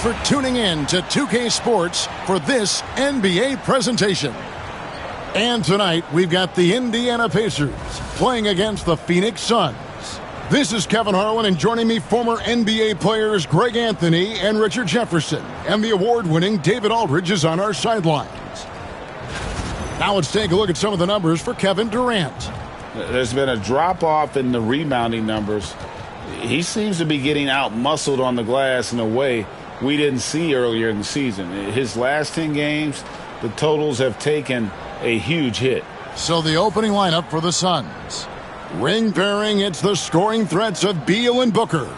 for tuning in to 2K Sports for this NBA presentation. And tonight, we've got the Indiana Pacers playing against the Phoenix Suns. This is Kevin Harlan, and joining me, former NBA players Greg Anthony and Richard Jefferson. And the award-winning David Aldridge is on our sidelines. Now let's take a look at some of the numbers for Kevin Durant. There's been a drop-off in the rebounding numbers. He seems to be getting out-muscled on the glass in a way we didn't see earlier in the season. His last 10 games, the totals have taken a huge hit. So the opening lineup for the Suns. Ring pairing, it's the scoring threats of Beal and Booker.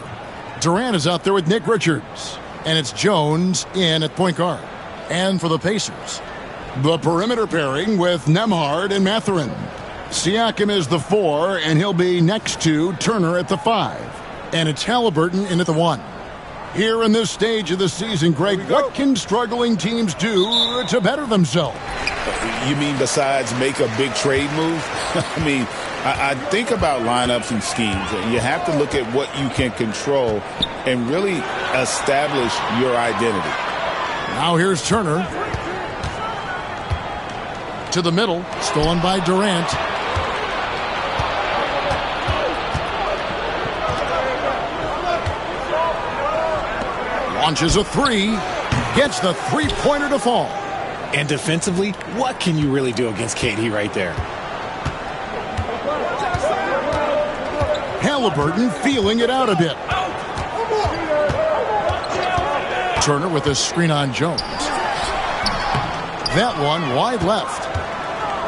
Durant is out there with Nick Richards. And it's Jones in at point guard. And for the Pacers, the perimeter pairing with Nembhard and Mathurin. Siakam is the 4, and he'll be next to Turner at the 5. And it's Halliburton in at the 1. Here in this stage of the season, Greg, what can struggling teams do to better themselves? You mean besides make a big trade move? I think about lineups and schemes. You have to look at what you can control and really establish your identity. Now here's Turner. To the middle, stolen by Durant. Launches a 3. Gets the three-pointer to fall. And defensively, what can you really do against KD right there? Halliburton feeling it out a bit. Turner with a screen on Jones. That one wide left.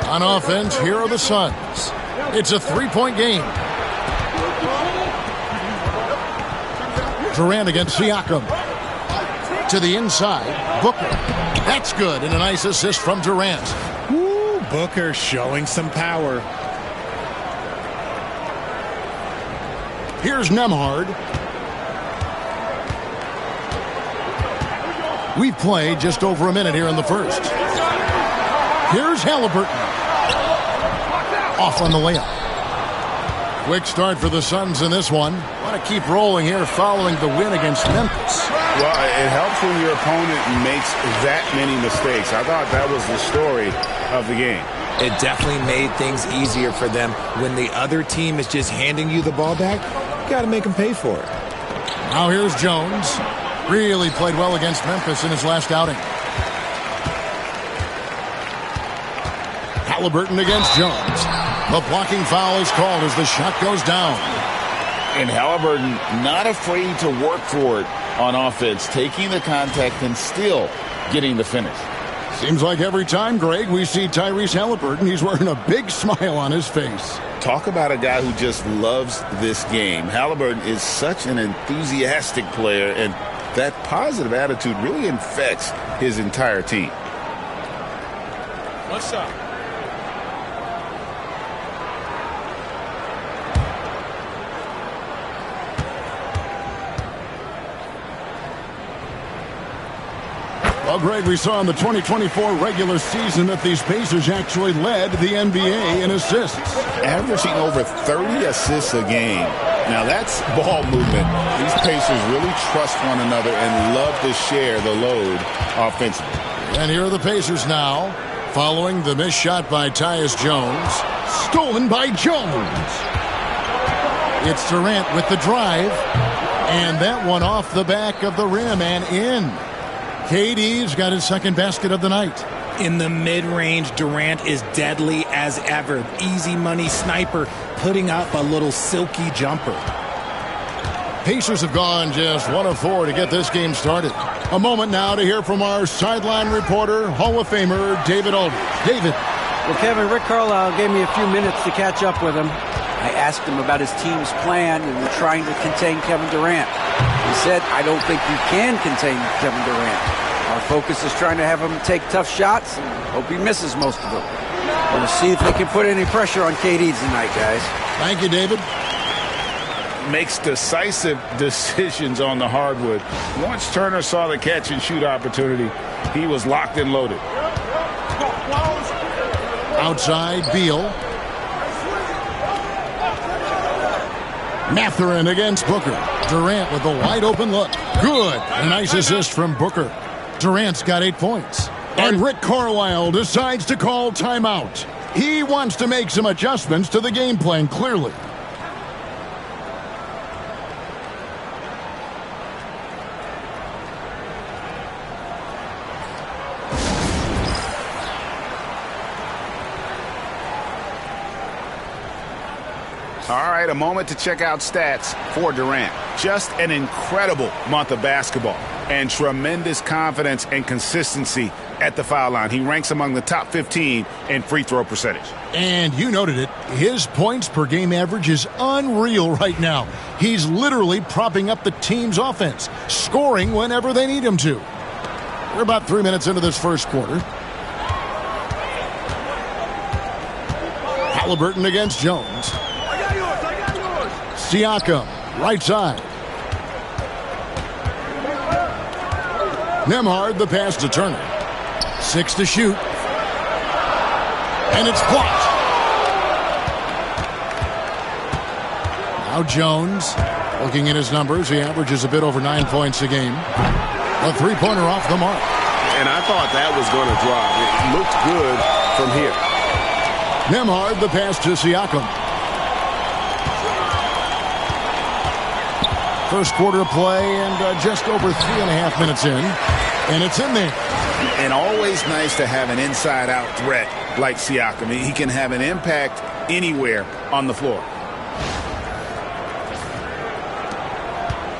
On offense, here are the Suns. It's a three-point game. Durant against Siakam. To the inside, Booker. That's good, and a nice assist from Durant. Woo, Booker showing some power. Here's Nembhard. We've played just over a minute here in the first. Here's Halliburton. Off on the layup. Quick start for the Suns in this one. Want to keep rolling here following the win against Memphis. Well, it helps when your opponent makes that many mistakes. I thought that was the story of the game. It definitely made things easier for them. When the other team is just handing you the ball back, you got to make them pay for it. Now here's Jones. Really played well against Memphis in his last outing. Halliburton against Jones. The blocking foul is called as the shot goes down. And Halliburton not afraid to work for it on offense, taking the contact and still getting the finish. Seems like every time, Greg, we see Tyrese Halliburton, he's wearing a big smile on his face. Talk about a guy who just loves this game. Halliburton is such an enthusiastic player, and that positive attitude really infects his entire team. What's up? Well, Greg, we saw in the 2024 regular season that these Pacers actually led the NBA in assists. Averaging over 30 assists a game. Now, that's ball movement. These Pacers really trust one another and love to share the load offensively. And here are the Pacers now, following the missed shot by Tyus Jones. Stolen by Jones. It's Durant with the drive. And that one off the back of the rim and in. KD's got his second basket of the night. In the mid-range, Durant is deadly as ever. Easy money sniper, putting up a little silky jumper. Pacers have gone just 1 of 4 to get this game started. A moment now to hear from our sideline reporter, Hall of Famer David Aldridge. David. Well, Kevin, Rick Carlisle gave me a few minutes to catch up with him. I asked him about his team's plan and trying to contain Kevin Durant. He said, I don't think you can contain Kevin Durant. Our focus is trying to have him take tough shots and hope he misses most of them. We'll see if they can put any pressure on KD tonight, guys. Thank you, David. Makes decisive decisions on the hardwood. Once Turner saw the catch and shoot opportunity, he was locked and loaded. Outside, Beal. Mathurin against Booker. Durant with a wide open look. Good. A nice assist from Booker. Durant's got 8 points. And Rick Carlisle decides to call timeout. He wants to make some adjustments to the game plan, clearly. All right, a moment to check out stats for Durant. Just an incredible month of basketball and tremendous confidence and consistency at the foul line. He ranks among the top 15 in free throw percentage. And you noted it. His points per game average is unreal right now. He's literally propping up the team's offense, scoring whenever they need him to. We're about 3 minutes into this first quarter. Halliburton against Jones. Siakam, right side. Nembhard, the pass to Turner. 6 to shoot. And it's blocked. Now Jones, looking at his numbers, he averages a bit over 9 points a game. A three-pointer off the mark. And I thought that was going to drop. It looked good from here. Nembhard, the pass to Siakam. First quarter of play and just over 3.5 minutes in. And it's in there. And always nice to have an inside-out threat like Siakam. He can have an impact anywhere on the floor.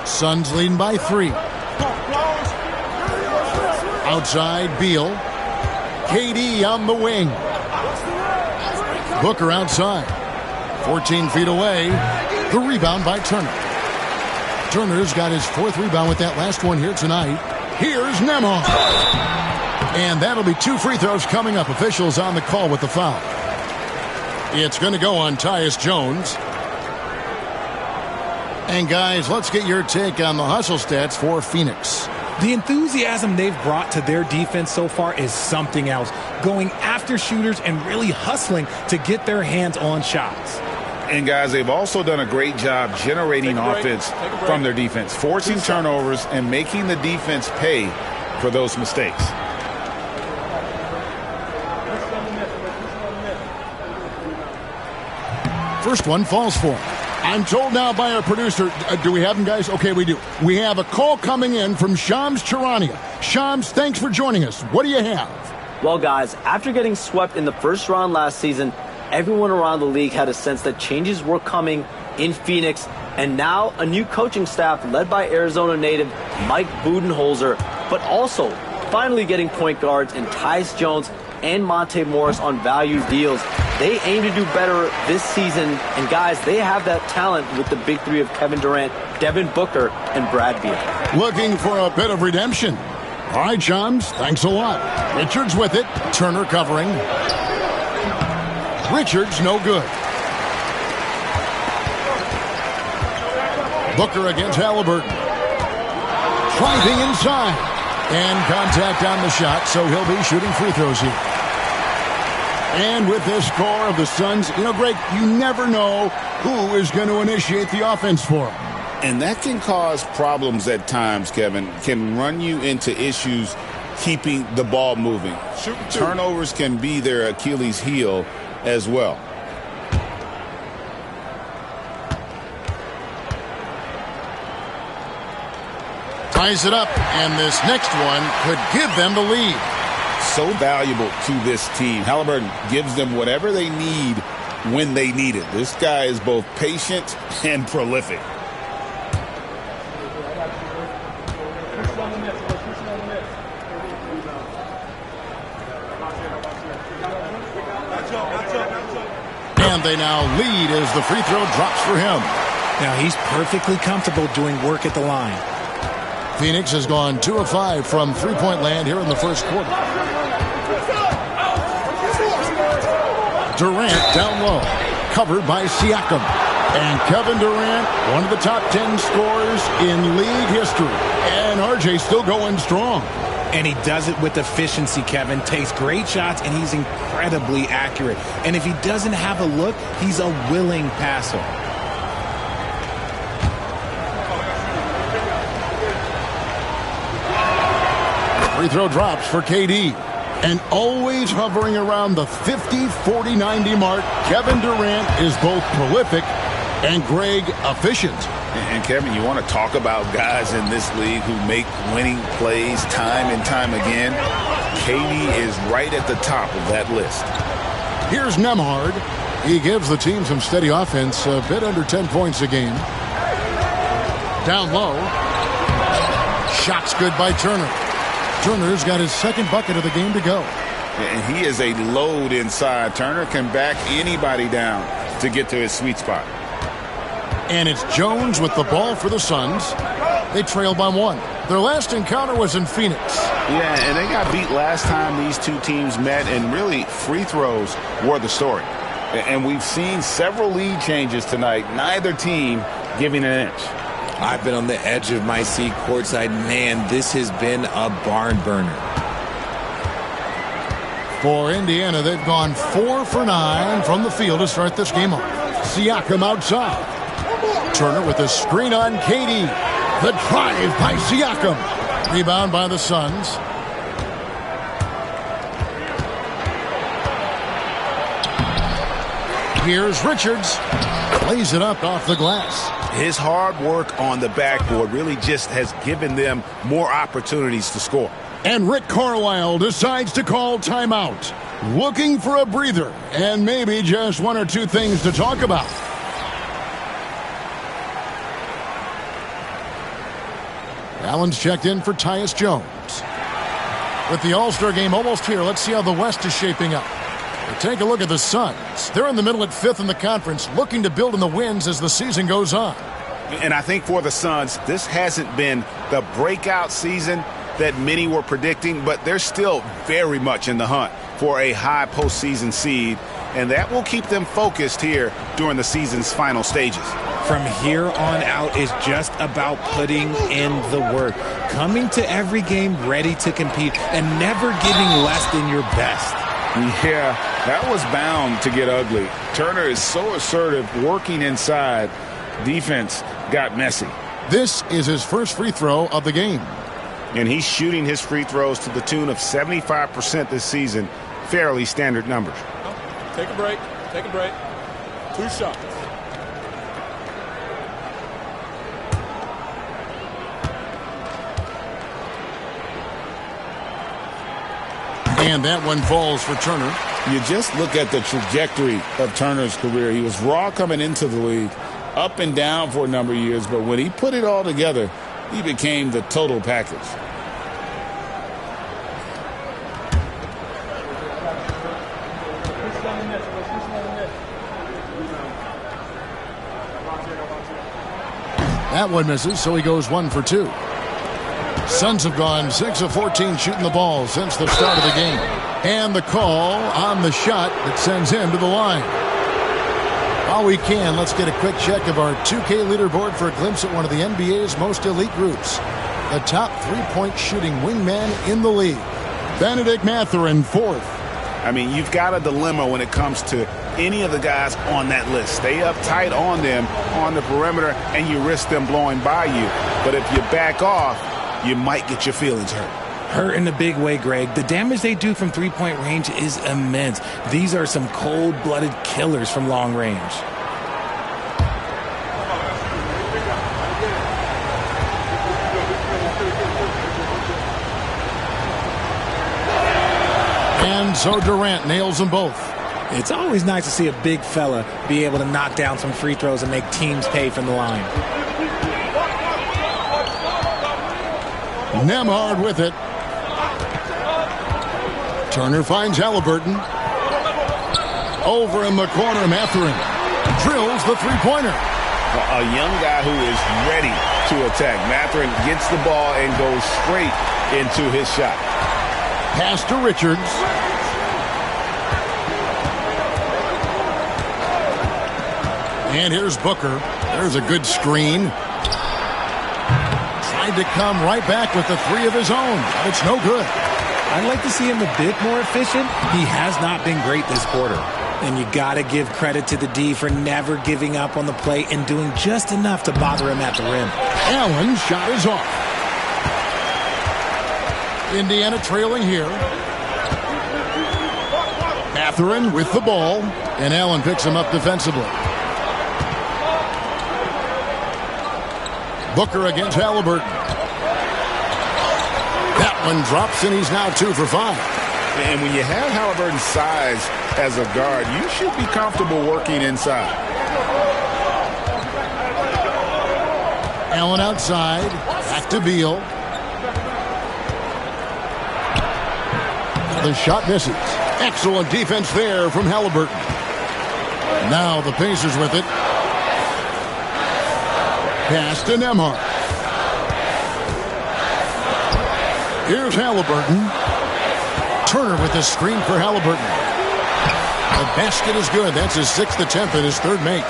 Suns leading by 3. Outside, Beal. KD on the wing. Booker outside. 14 feet away. The rebound by Turner. Turner's got his 4th rebound with that last one here tonight. Here's Nembhard. And that'll be 2 free throws coming up. Officials on the call with the foul. It's going to go on Tyus Jones. And guys, let's get your take on the hustle stats for Phoenix. The enthusiasm they've brought to their defense so far is something else. Going after shooters and really hustling to get their hands on shots. And, guys, they've also done a great job generating offense from their defense, forcing turnovers and making the defense pay for those mistakes. First one falls for him. I'm told now by our producer, do we have him, guys? Okay, we do. We have a call coming in from Shams Charania. Shams, thanks for joining us. What do you have? Well, guys, after getting swept in the first round last season, everyone around the league had a sense that changes were coming in Phoenix, and now a new coaching staff led by Arizona native Mike Budenholzer, but also finally getting point guards in Tyus Jones and Monte Morris on value deals. They aim to do better this season, and guys, they have that talent with the big 3 of Kevin Durant, Devin Booker, and Brad Beal. Looking for a bit of redemption. All right, Shams, thanks a lot. Richards with it, Turner covering. Richards no good. Booker against Halliburton. Driving inside. And contact on the shot, so he'll be shooting free throws here. And with this score of the Suns, Greg, you never know who is going to initiate the offense for them. And that can cause problems at times, Kevin. Can run you into issues keeping the ball moving. Turnovers can be their Achilles heel as well. Ties it up, and this next one could give them the lead. So valuable to this team. Halliburton gives them whatever they need when they need it. This guy is both patient and prolific. And they now lead as the free throw drops for him. Now he's perfectly comfortable doing work at the line. Phoenix has gone 2 of 5 from three-point land here in the first quarter. Durant down low, covered by Siakam. And Kevin Durant, one of the top 10 scorers in league history. And RJ still going strong. And he does it with efficiency, Kevin. Takes great shots, and he's incredibly accurate. And if he doesn't have a look, he's a willing passer. Free throw drops for KD. And always hovering around the 50, 40, 90 mark, Kevin Durant is both prolific and, Greg, efficient. And Kevin, you want to talk about guys in this league who make winning plays time and time again? KD is right at the top of that list. Here's Nembhard. He gives the team some steady offense, a bit under 10 points a game. Down low. Shot's good by Turner. Turner's got his second bucket of the game to go. And he is a load inside. Turner can back anybody down to get to his sweet spot. And it's Jones with the ball for the Suns. They trail by 1. Their last encounter was in Phoenix. Yeah, and they got beat last time these two teams met, and really free throws were the story. And we've seen several lead changes tonight, neither team giving an inch. I've been on the edge of my seat courtside. Man, this has been a barn burner. For Indiana, they've gone 4 for 9 from the field to start this game off. Siakam outside. Turner with a screen on KD. The drive by Siakam. Rebound by the Suns. Here's Richards. Plays it up off the glass. His hard work on the backboard really just has given them more opportunities to score. And Rick Carlisle decides to call timeout. Looking for a breather and maybe just 1 or 2 things to talk about. Allen's checked in for Tyus Jones. With the All-Star game almost here, let's see how the West is shaping up. Take a look at the Suns. They're in the middle at 5th in the conference, looking to build in the wins as the season goes on. And I think for the Suns, this hasn't been the breakout season that many were predicting, but they're still very much in the hunt for a high postseason seed, and that will keep them focused here during the season's final stages. From here on out is just about putting in the work, coming to every game ready to compete, and never giving less than your best. Yeah, that was bound to get ugly. Turner is so assertive, working inside. Defense got messy. This is his first free throw of the game. And he's shooting his free throws to the tune of 75% this season. Fairly standard numbers. Take a break. Take a break. 2 shots. And that one falls for Turner. You just look at the trajectory of Turner's career. He was raw coming into the league, up and down for a number of years, but when he put it all together, he became the total package. That one misses, so he goes 1 for 2. Suns have gone 6 of 14 shooting the ball since the start of the game. And the call on the shot that sends him to the line. While we can, let's get a quick check of our 2K leaderboard for a glimpse at one of the NBA's most elite groups. The top 3-point shooting wingman in the league. Benedict Mathurin, 4th. I mean, you've got a dilemma when it comes to any of the guys on that list. Stay up tight on them on the perimeter, and you risk them blowing by you. But if you back off, you might get your feelings hurt. Hurt in a big way, Greg. The damage they do from 3-point range is immense. These are some cold-blooded killers from long range. And so Durant nails them both. It's always nice to see a big fella be able to knock down some free throws and make teams pay from the line. Nembhard with it. Turner finds Halliburton. Over in the corner, Mathurin drills the three-pointer. A young guy who is ready to attack. Mathurin gets the ball and goes straight into his shot. Pass to Richards. And here's Booker. There's a good screen. Tried to come right back with the 3 of his own, but it's no good. I'd like to see him a bit more efficient. He has not been great this quarter. And you got to give credit to the D for never giving up on the play and doing just enough to bother him at the rim. Allen's shot is off. Indiana trailing here. Mathurin with the ball, and Allen picks him up defensively. Booker against Halliburton. That one drops, and he's now 2 for 5. And when you have Halliburton's size as a guard, you should be comfortable working inside. Allen outside. Back to Beal. The shot misses. Excellent defense there from Halliburton. Now the Pacers with it. Pass to Nembhard. Here's Halliburton. Turner with the screen for Halliburton. The basket is good. That's his 6th attempt and his 3rd make.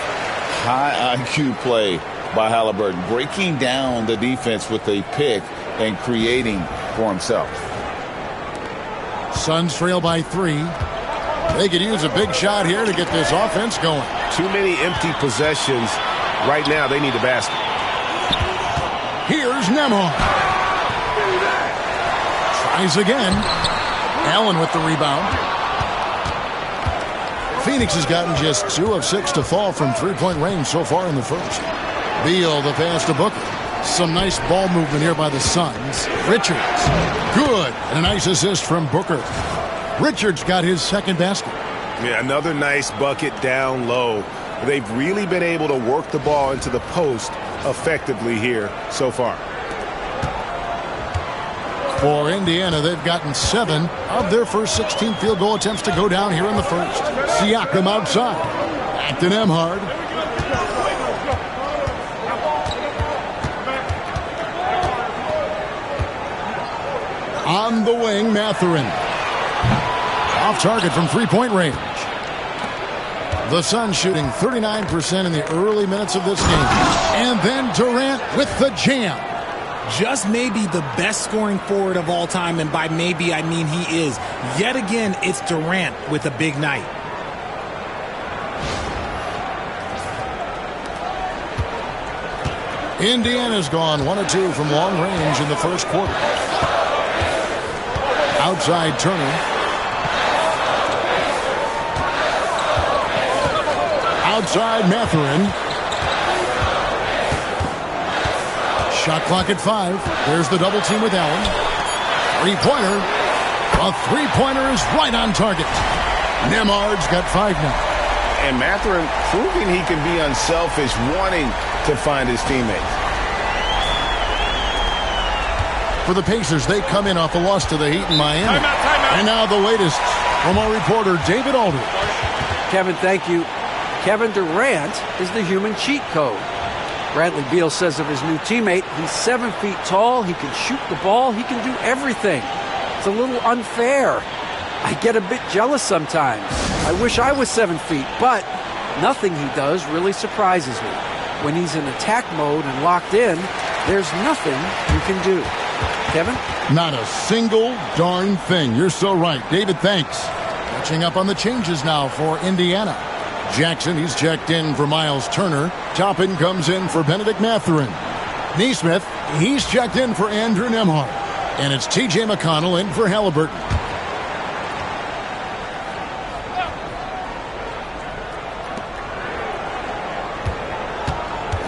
High IQ play by Halliburton, breaking down the defense with a pick and creating for himself. Suns trail by 3. They could use a big shot here to get this offense going. Too many empty possessions. Right now, they need a basket. Here's Nembhard. Tries again. Allen with the rebound. Phoenix has gotten just 2 of 6 to fall from 3-point range so far in the first. Beal the pass to Booker. Some nice ball movement here by the Suns. Richards. Good. And a nice assist from Booker. Richards got his 2nd basket. Yeah, another nice bucket down low. They've really been able to work the ball into the post effectively here so far. For Indiana, they've gotten 7 of their first 16 field goal attempts to go down here in the first. Siakam outside. Back to Nembhard. On the wing, Mathurin. Off target from 3-point range. The Suns shooting 39% in the early minutes of this game. And then Durant with the jam. Just maybe the best scoring forward of all time, and by maybe I mean he is. Yet again, it's Durant with a big night. Indiana's gone 1 of 2 from long range in the first quarter. Outside Turner. Outside Mathurin. Shot clock at 5. There's the double team with Allen. 3-pointer. A 3-pointer is right on target. Nembhard's got 5 now. And Mathurin proving he can be unselfish, wanting to find his teammates. For the Pacers, they come in off a loss to the Heat in Miami. Timeout. And now the latest from our reporter, David Aldridge. Kevin, thank you. Kevin Durant is the human cheat code. Bradley Beal says of his new teammate, he's 7 feet tall, he can shoot the ball, he can do everything. It's a little unfair. I get a bit jealous sometimes. I wish I was 7 feet, but nothing he does really surprises me. When he's in attack mode and locked in, there's nothing you can do. Kevin? Not a single darn thing. You're so right. David, thanks. Catching up on the changes now for Indiana. Jackson, he's checked in for Miles Turner. Toppin comes in for Benedict Mathurin. Nesmith, he's checked in for Andrew Nembhard. And it's T.J. McConnell in for Halliburton.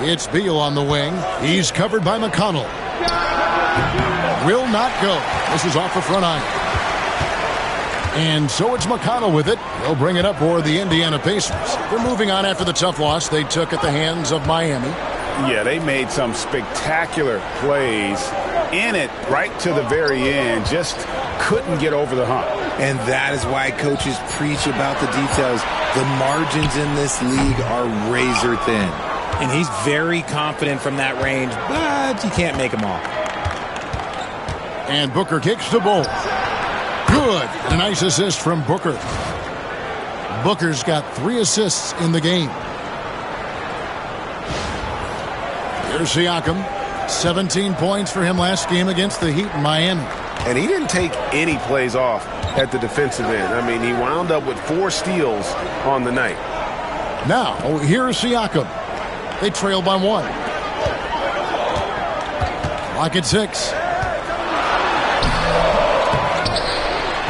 It's Beal on the wing. He's covered by McConnell. Will not go. This is off the front iron. And so it's McConnell with it. He'll bring it up for the Indiana Pacers. They're moving on after the tough loss they took at the hands of Miami. Yeah, they made some spectacular plays in it right to the very end. Just couldn't get over the hump. And that is why coaches preach about the details. The margins in this league are razor thin. And he's very confident from that range, but you can't make them all. And Booker kicks the ball. Good. And a nice assist from Booker. Booker's got 3 assists in the game. Here's Siakam. 17 points for him last game against the Heat in Miami. And he didn't take any plays off at the defensive end. I mean, he wound up with 4 steals on the night. Now, here's Siakam. They trail by 1. Clock at 6.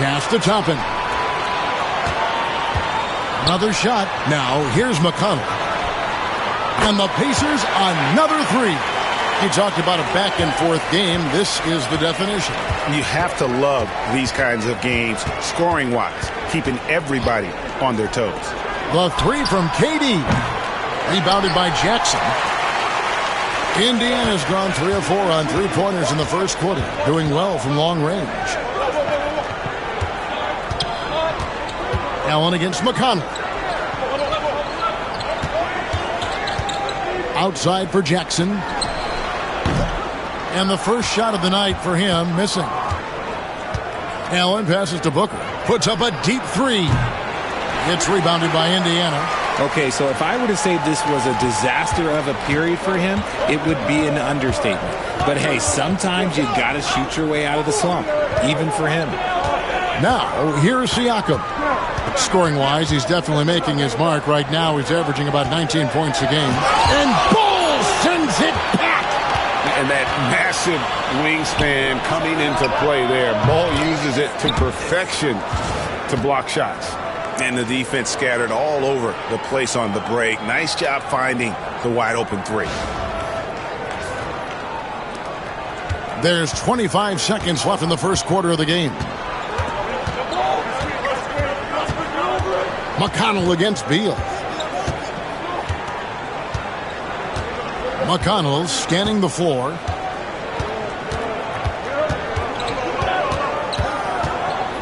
Pass to Toppin. Another shot. Now here's McConnell. And the Pacers another three. You talked about a back-and-forth game. This is the definition. You have to love these kinds of games, scoring-wise, keeping everybody on their toes. The three from KD. Rebounded by Jackson. Indiana's gone 3 of 4 on three-pointers in the first quarter, doing well from long range. Allen against McConnell. Outside for Jackson. And the first shot of the night for him, missing. Allen passes to Booker. Puts up a deep three. It's rebounded by Indiana. Okay, so if I were to say this was a disaster of a period for him, it would be an understatement. But hey, sometimes you got to shoot your way out of the slump, even for him. Now, here's Siakam. Scoring-wise, he's definitely making his mark. Right now, he's averaging about 19 points a game. And Ball sends it back. And that massive wingspan coming into play there. Ball uses it to perfection to block shots. And the defense scattered all over the place on the break. Nice job finding the wide-open three. There's 25 seconds left in the first quarter of the game. McConnell against Beal. McConnell scanning the floor.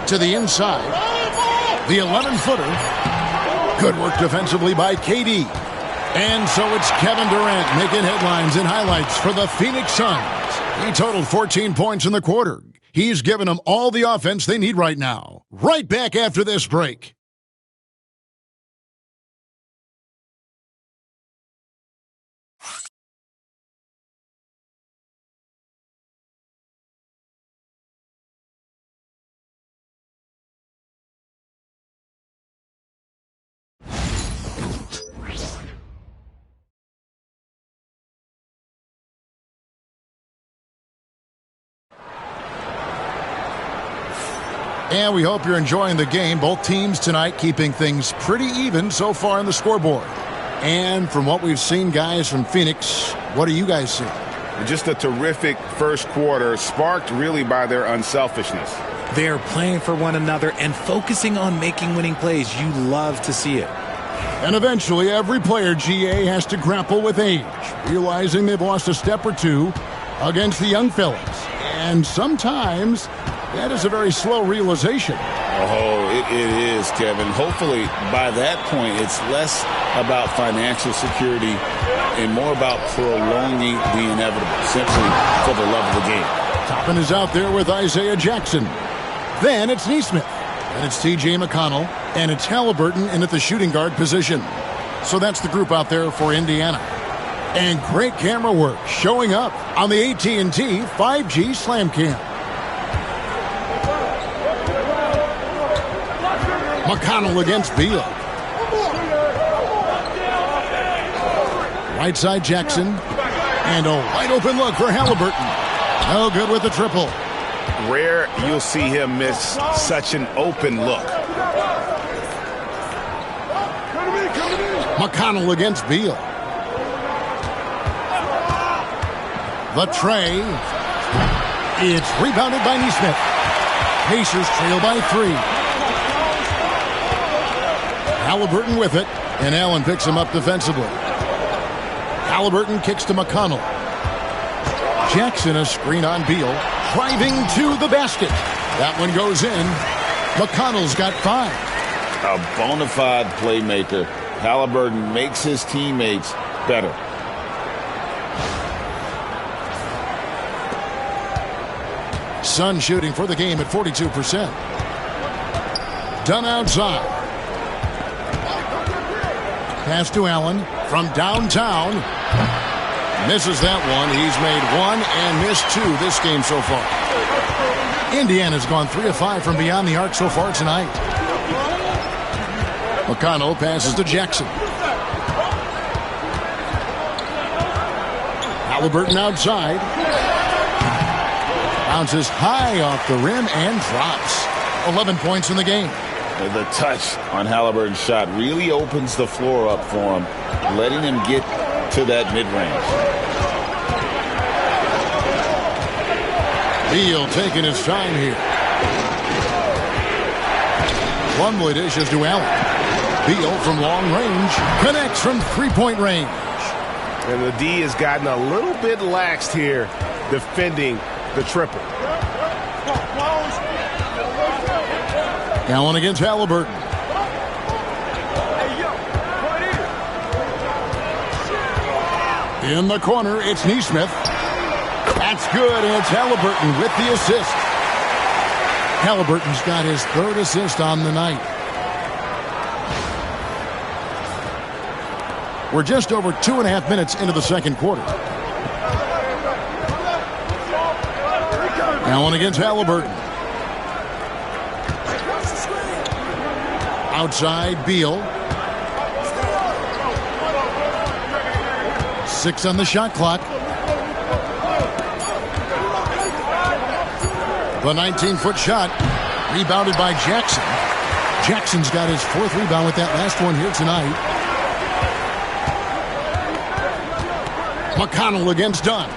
To the inside. The 11-footer. Good work defensively by KD. And so it's Kevin Durant making headlines and highlights for the Phoenix Suns. He totaled 14 points in the quarter. He's given them all the offense they need right now. Right back after this break. And we hope you're enjoying the game. Both teams tonight keeping things pretty even so far on the scoreboard. And from what we've seen, guys, from Phoenix, what do you guys see? Just a terrific first quarter, sparked really by their unselfishness. They're playing for one another and focusing on making winning plays. You love to see it. And eventually, every player, GA, has to grapple with age, realizing they've lost a step or two against the young fellas. And sometimes that is a very slow realization. Oh, it is, Kevin. Hopefully, by that point, it's less about financial security and more about prolonging the inevitable, simply for the love of the game. Toppin is out there with Isaiah Jackson. Then it's Nesmith. And it's T.J. McConnell. And it's Halliburton in at the shooting guard position. So that's the group out there for Indiana. And great camera work showing up on the AT&T 5G Slam Cam. McConnell against Beal. Right side Jackson. And a wide open look for Halliburton. No good with the triple. Rare you'll see him miss such an open look. McConnell against Beal. The tray. It's rebounded by Nesmith. Pacers trail by 3. Halliburton with it, and Allen picks him up defensively. Halliburton kicks to McConnell. Jackson a screen on Beal, driving to the basket. That one goes in. McConnell's got 5. A bona fide playmaker. Halliburton makes his teammates better. Sun shooting for the game at 42%. Done outside. Pass to Allen from downtown. Misses that one. He's made 1 and missed 2 this game so far. Indiana's gone 3 of 5 from beyond the arc so far tonight. McConnell passes to Jackson. Halliburton outside. Bounces high off the rim and drops. 11 points in the game. The touch on Halliburton's shot really opens the floor up for him, letting him get to that mid-range. Beal taking his time here. Plumlee dishes to Allen. Beal from long range connects from three-point range. And the D has gotten a little bit laxed here defending the triple. Allen against Halliburton. In the corner, it's Nesmith. That's good, and it's Halliburton with the assist. Halliburton's got his third assist on the night. We're just over 2.5 minutes into the second quarter. Allen against Halliburton. Outside, Beal. 6 on the shot clock. The 19-foot shot rebounded by Jackson. Jackson's got his 4th rebound with that last one here tonight. McConnell against Dunn.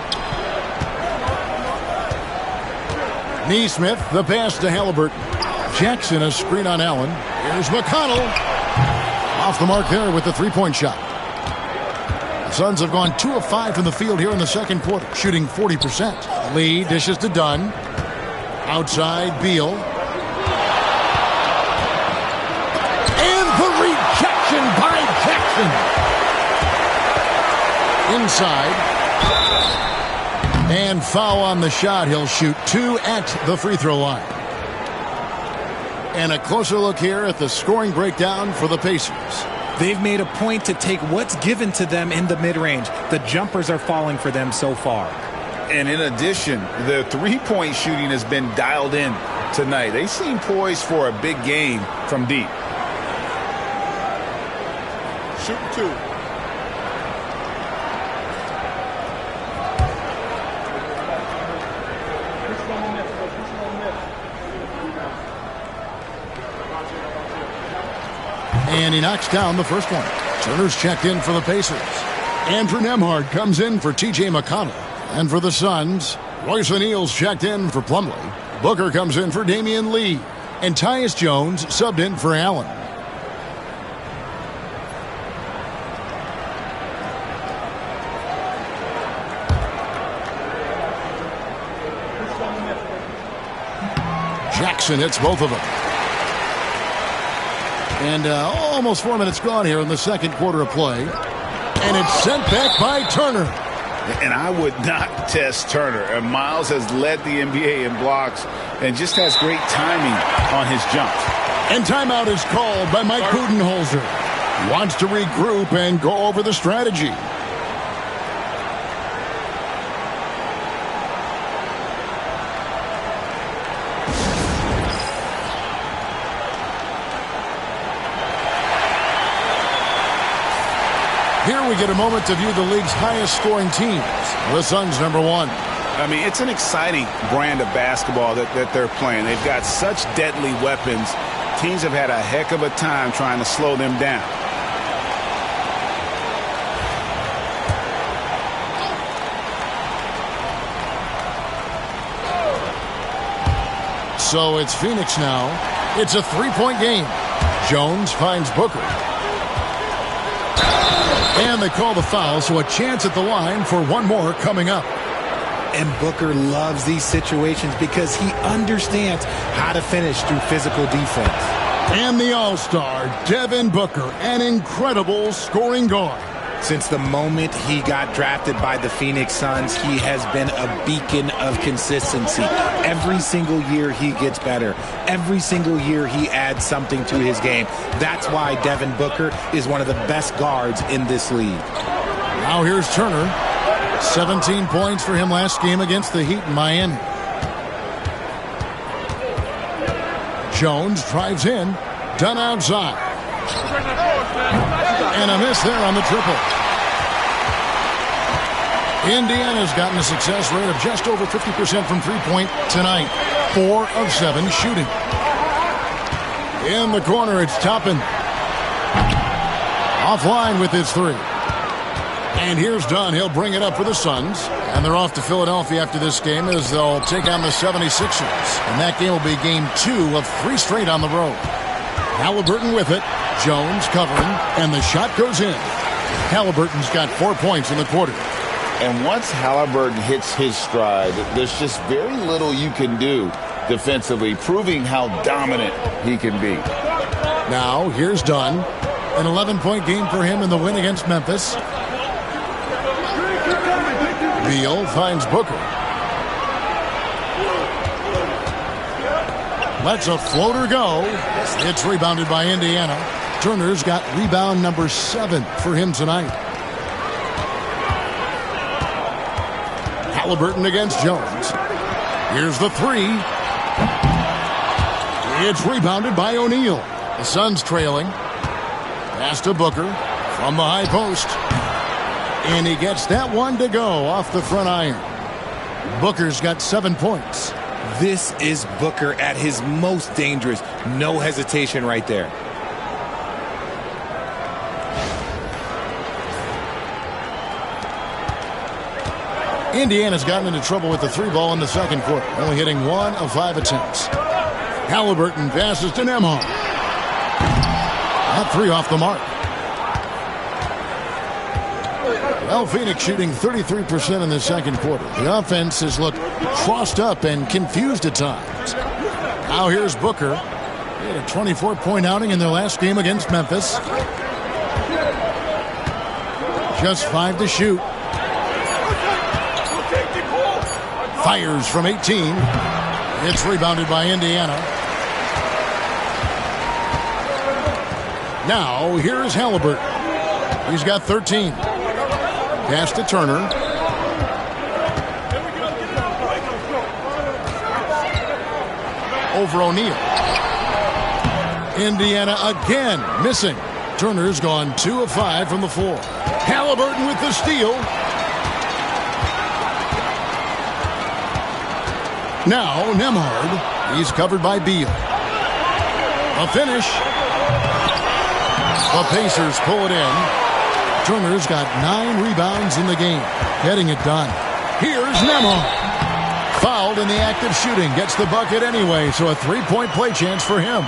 Nesmith, the pass to Halliburton. Jackson, a screen on Allen. Here's McConnell. Off the mark there with the three-point shot. The Suns have gone 2 of 5 from the field here in the second quarter, shooting 40%. Lee dishes to Dunn. Outside, Beal. And the rejection by Jackson. Inside. And foul on the shot. He'll shoot 2 at the free throw line. And a closer look here at the scoring breakdown for the Pacers. They've made a point to take what's given to them in the mid-range. The jumpers are falling for them so far. And in addition, the three-point shooting has been dialed in tonight. They seem poised for a big game from deep. Shooting 2. And he knocks down the first one. Turner's checked in for the Pacers. Andrew Nembhard comes in for T.J. McConnell. And for the Suns, Royce O'Neal's checked in for Plumlee. Booker comes in for Damian Lee. And Tyus Jones subbed in for Allen. Jackson hits both of them. And almost 4 minutes gone here in the second quarter of play. And it's sent back by Turner. And I would not test Turner. And Miles has led the NBA in blocks and just has great timing on his jumps. And timeout is called by Mike Budenholzer. Wants to regroup and go over the strategy. Here we get a moment to view the league's highest scoring teams. The Suns number 1. I mean, it's an exciting brand of basketball that they're playing. They've got such deadly weapons. Teams have had a heck of a time trying to slow them down. So it's Phoenix now. It's a 3-point game. Jones finds Booker. And they call the foul, so a chance at the line for one more coming up. And Booker loves these situations because he understands how to finish through physical defense. And the All-Star, Devin Booker, an incredible scoring guard. Since the moment he got drafted by the Phoenix Suns, he has been a beacon of consistency. Every single year he gets better. Every single year he adds something to his game. That's why Devin Booker is one of the best guards in this league. Now here's Turner. 17 points for him last game against the Heat in Miami. Jones drives in. Dunn outside. And a miss there on the triple. Indiana's gotten a success rate of just over 50% from three-point tonight. 4 of 7 shooting. In the corner, it's Toppin. Offline with his three. And here's Dunn. He'll bring it up for the Suns. And they're off to Philadelphia after this game as they'll take on the 76ers. And that game will be game 2 of 3 straight on the road. Halliburton with it. Jones covering. And the shot goes in. Halliburton's got 4 points in the quarter. And once Halliburton hits his stride, there's just very little you can do defensively, proving how dominant he can be. Now, here's Dunn. An 11-point game for him in the win against Memphis. Beal finds Booker. Lets a floater go. It's rebounded by Indiana. Turner's got rebound number 7 for him tonight. Halliburton against Jones. Here's the 3. It's rebounded by O'Neal. The Suns trailing. Pass to Booker from the high post. And he gets that one to go off the front iron. Booker's got 7 points. This is Booker at his most dangerous. No hesitation right there. Indiana's gotten into trouble with the 3 ball in the second quarter, only hitting 1 of 5 attempts. Halliburton passes to Nembhard. That 3 off the mark. Well, Phoenix shooting 33% in the second quarter. The offense has looked crossed up and confused at times. Now here's Booker. He had a 24-point outing in their last game against Memphis. Just 5 to shoot. Fires from 18. It's rebounded by Indiana. Now, here's Halliburton. He's got 13. Pass to Turner. Over O'Neal. Indiana again missing. Turner's gone 2 of 5 from the floor. Halliburton with the steal. Now, Nembhard. He's covered by Beal. A finish. The Pacers pull it in. Turner's got 9 rebounds in the game. Getting it done. Here's Nembhard. Fouled in the act of shooting. Gets the bucket anyway, so a 3-point play chance for him.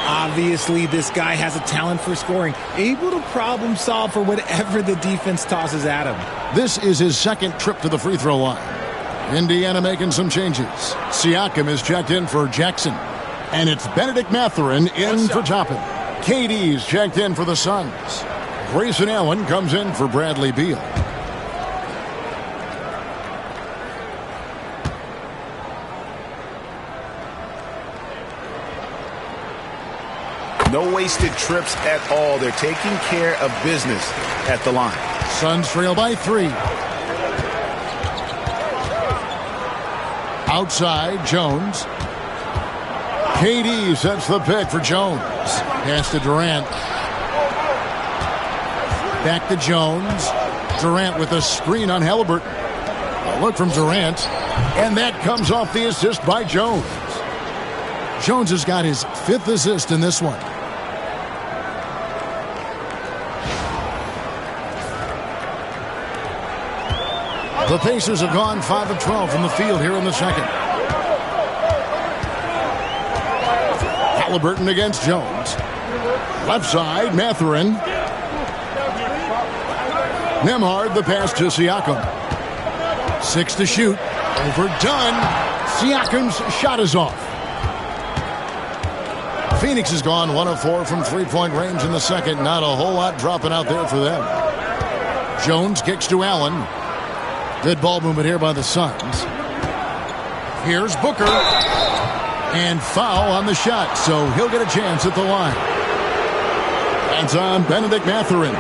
Obviously, this guy has a talent for scoring. Able to problem solve for whatever the defense tosses at him. This is his second trip to the free throw line. Indiana making some changes. Siakam is checked in for Jackson. And it's Benedict Mathurin in for Toppin. KD's checked in for the Suns. Grayson Allen comes in for Bradley Beal. No wasted trips at all. They're taking care of business at the line. Suns trail by 3. Outside, Jones. KD sets the pick for Jones. Pass to Durant. Back to Jones. Durant with a screen on Halliburton. A look from Durant. And that comes off the assist by Jones. Jones has got his 5th assist in this one. The Pacers have gone 5 of 12 from the field here in the second. Halliburton against Jones. Left side, Mathurin. Nembhard, the pass to Siakam. 6 to shoot. Overdone. Siakam's shot is off. Phoenix has gone 1 of 4 from 3-point range in the second. Not a whole lot dropping out there for them. Jones kicks to Allen. Good ball movement here by the Suns. Here's Booker. And foul on the shot, so he'll get a chance at the line. That's on Benedict Mathurin.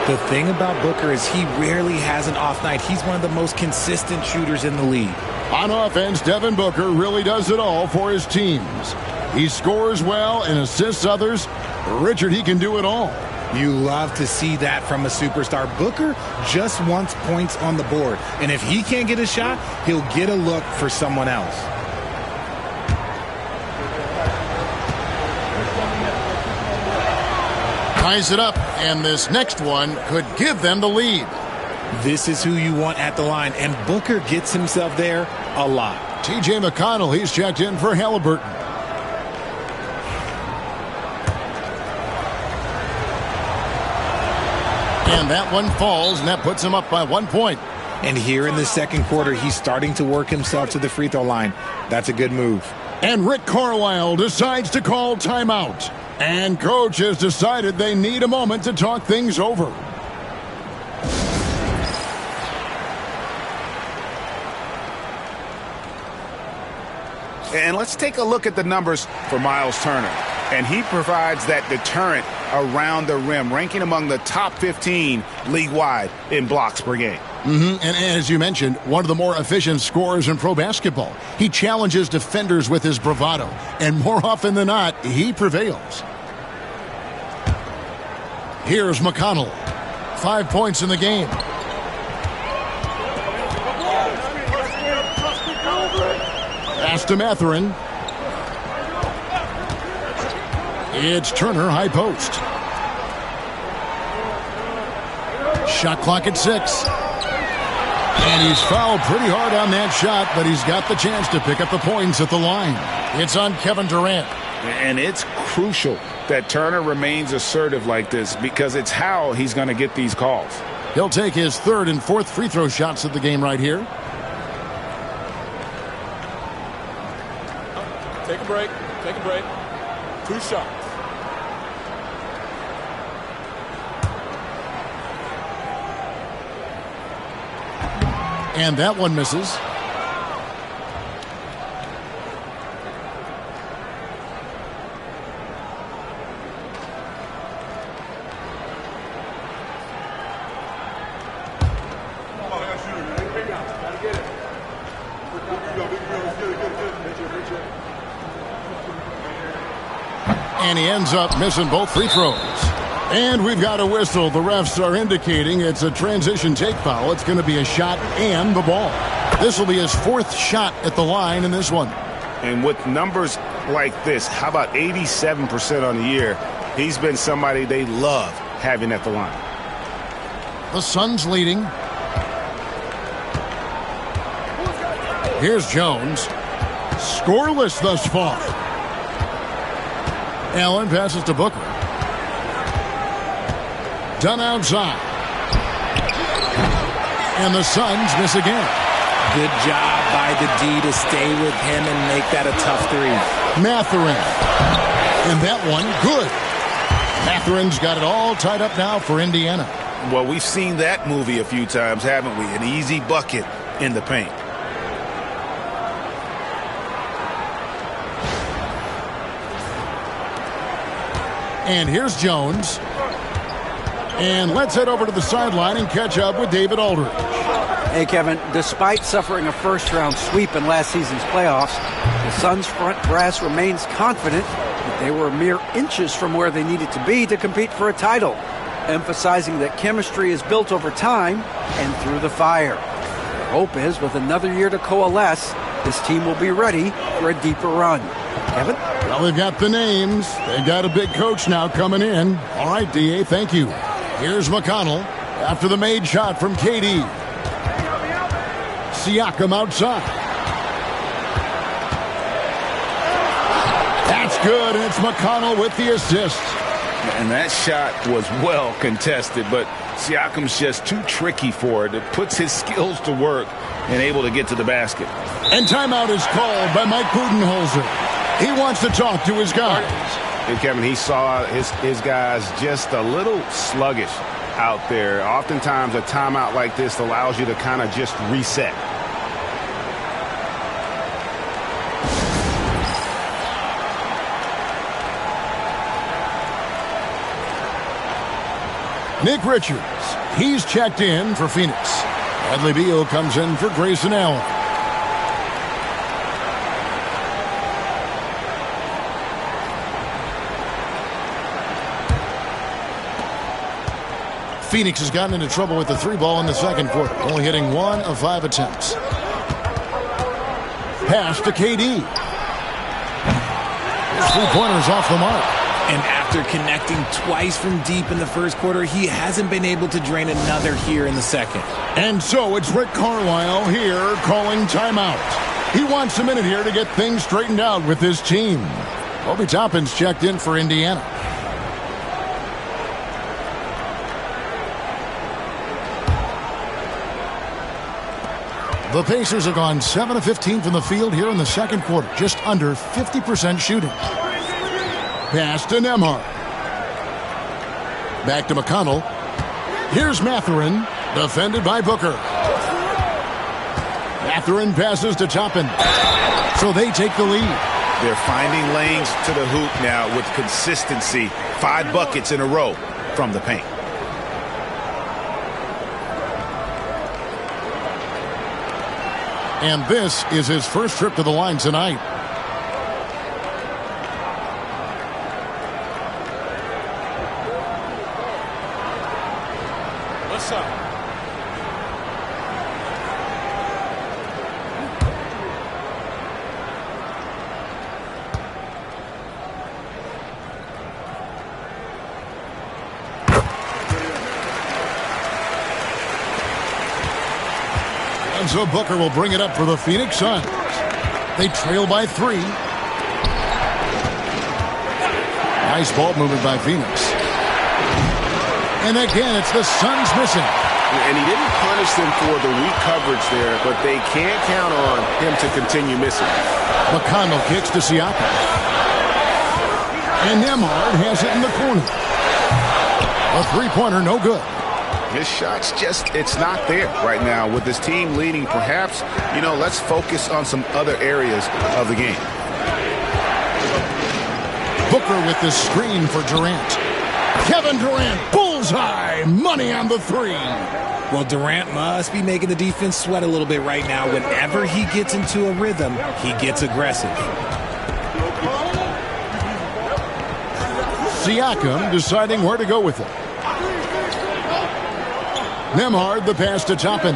The thing about Booker is he rarely has an off night. He's one of the most consistent shooters in the league. On offense, Devin Booker really does it all for his teams. He scores well and assists others. Richard, he can do it all. You love to see that from a superstar. Booker just wants points on the board. And if he can't get a shot, he'll get a look for someone else. Ties it up, and this next one could give them the lead. This is who you want at the line, and Booker gets himself there a lot. T.J. McConnell, he's checked in for Halliburton. And that one falls, and that puts him up by 1 point. And here in the second quarter, he's starting to work himself to the free throw line. That's a good move. And Rick Carlisle decides to call timeout. And coach has decided they need a moment to talk things over. And let's take a look at the numbers for Miles Turner. And he provides that deterrent around the rim, ranking among the top 15 league-wide in blocks per game. And as you mentioned, one of the more efficient scorers in pro basketball. He challenges defenders with his bravado, and more often than not, he prevails. Here's McConnell. 5 points in the game. Pass to Mathurin. It's Turner, high post. Shot clock at 6. And he's fouled pretty hard on that shot, but he's got the chance to pick up the points at the line. It's on Kevin Durant. And it's crucial that Turner remains assertive like this because it's how he's going to get these calls. He'll take his third and fourth free throw shots of the game right here. Take a break. Take a break. 2 shots. And that one misses. And he ends up missing both free throws. And we've got a whistle. The refs are indicating it's a transition take foul. It's going to be a shot and the ball. This will be his fourth shot at the line in this one. And with numbers like this, how about 87% on the year? He's been somebody they love having at the line. The Suns leading. Here's Jones. Scoreless thus far. Allen passes to Booker. Done outside. And the Suns miss again. Good job by the D to stay with him and make that a tough three. Mathurin. And that one, good. Mathurin's got it all tied up now for Indiana. Well, we've seen that movie a few times, haven't we? An easy bucket in the paint. And here's Jones. And let's head over to the sideline and catch up with David Aldridge. Hey, Kevin, despite suffering a first-round sweep in last season's playoffs, the Suns' front brass remains confident that they were mere inches from where they needed to be to compete for a title, emphasizing that chemistry is built over time and through the fire. Their hope is, with another year to coalesce, this team will be ready for a deeper run. Kevin? Well, they've got the names. They've got a big coach now coming in. All right, D.A., thank you. Here's McConnell after the made shot from KD. Siakam outside. That's good, and it's McConnell with the assist. And that shot was well contested, but Siakam's just too tricky for it. It puts his skills to work and able to get to the basket. And timeout is called by Mike Budenholzer. He wants to talk to his guys. And Kevin, he saw his guys just a little sluggish out there. Oftentimes a timeout like this allows you to kind of just reset. Nick Richards, he's checked in for Phoenix. Bradley Beal comes in for Grayson Allen. Phoenix has gotten into trouble with the three ball in the second quarter, only hitting 1 of 5 attempts. Pass to KD. His three-pointer's off the mark. And after connecting twice from deep in the first quarter, he hasn't been able to drain another here in the second. And so it's Rick Carlisle here calling timeout. He wants a minute here to get things straightened out with his team. Obi Toppin's checked in for Indiana. The Pacers have gone 7 of 15 from the field here in the second quarter, just under 50% shooting. Pass to Nembhard. Back to McConnell. Here's Mathurin, defended by Booker. Mathurin passes to Toppin. So they take the lead. They're finding lanes to the hoop now with consistency. 5 buckets in a row from the paint. And this is his first trip to the line tonight. What's up? And so Booker will bring it up for the Phoenix Suns. They trail by 3. Nice ball movement by Phoenix. And again, it's the Suns missing. And he didn't punish them for the weak coverage there, but they can't count on him to continue missing. McConnell kicks to Siakam. And Nembhard has it in the corner. A three-pointer, no good. His shot's just, it's not there right now. With his team leading, perhaps, let's focus on some other areas of the game. Booker with the screen for Durant. Kevin Durant, bullseye, money on the 3. Well, Durant must be making the defense sweat a little bit right now. Whenever he gets into a rhythm, he gets aggressive. Siakam deciding where to go with it. Nembhard, the pass to Toppin.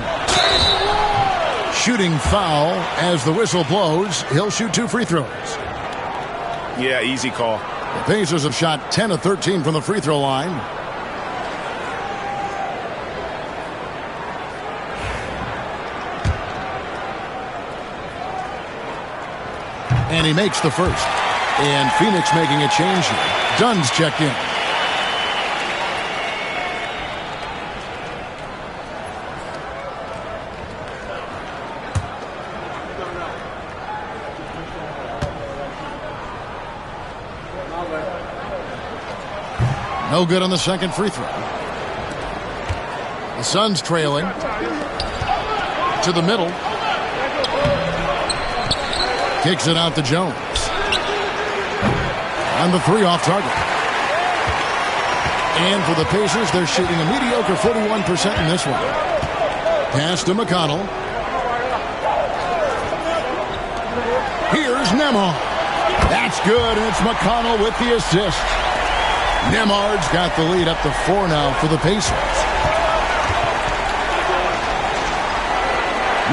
Shooting foul as the whistle blows. He'll shoot 2 free throws. Yeah, easy call. The Pacers have shot 10 of 13 from the free throw line. And he makes the first. And Phoenix making a change here. Dunn's checked in. No good on the second free throw. The Suns trailing. To the middle. Kicks it out to Jones. And the 3 off target. And for the Pacers, they're shooting a mediocre 41% in this one. Pass to McConnell. Here's Nembhard. That's good, and it's McConnell with the assist. Nembhard's got the lead up to 4 now for the Pacers.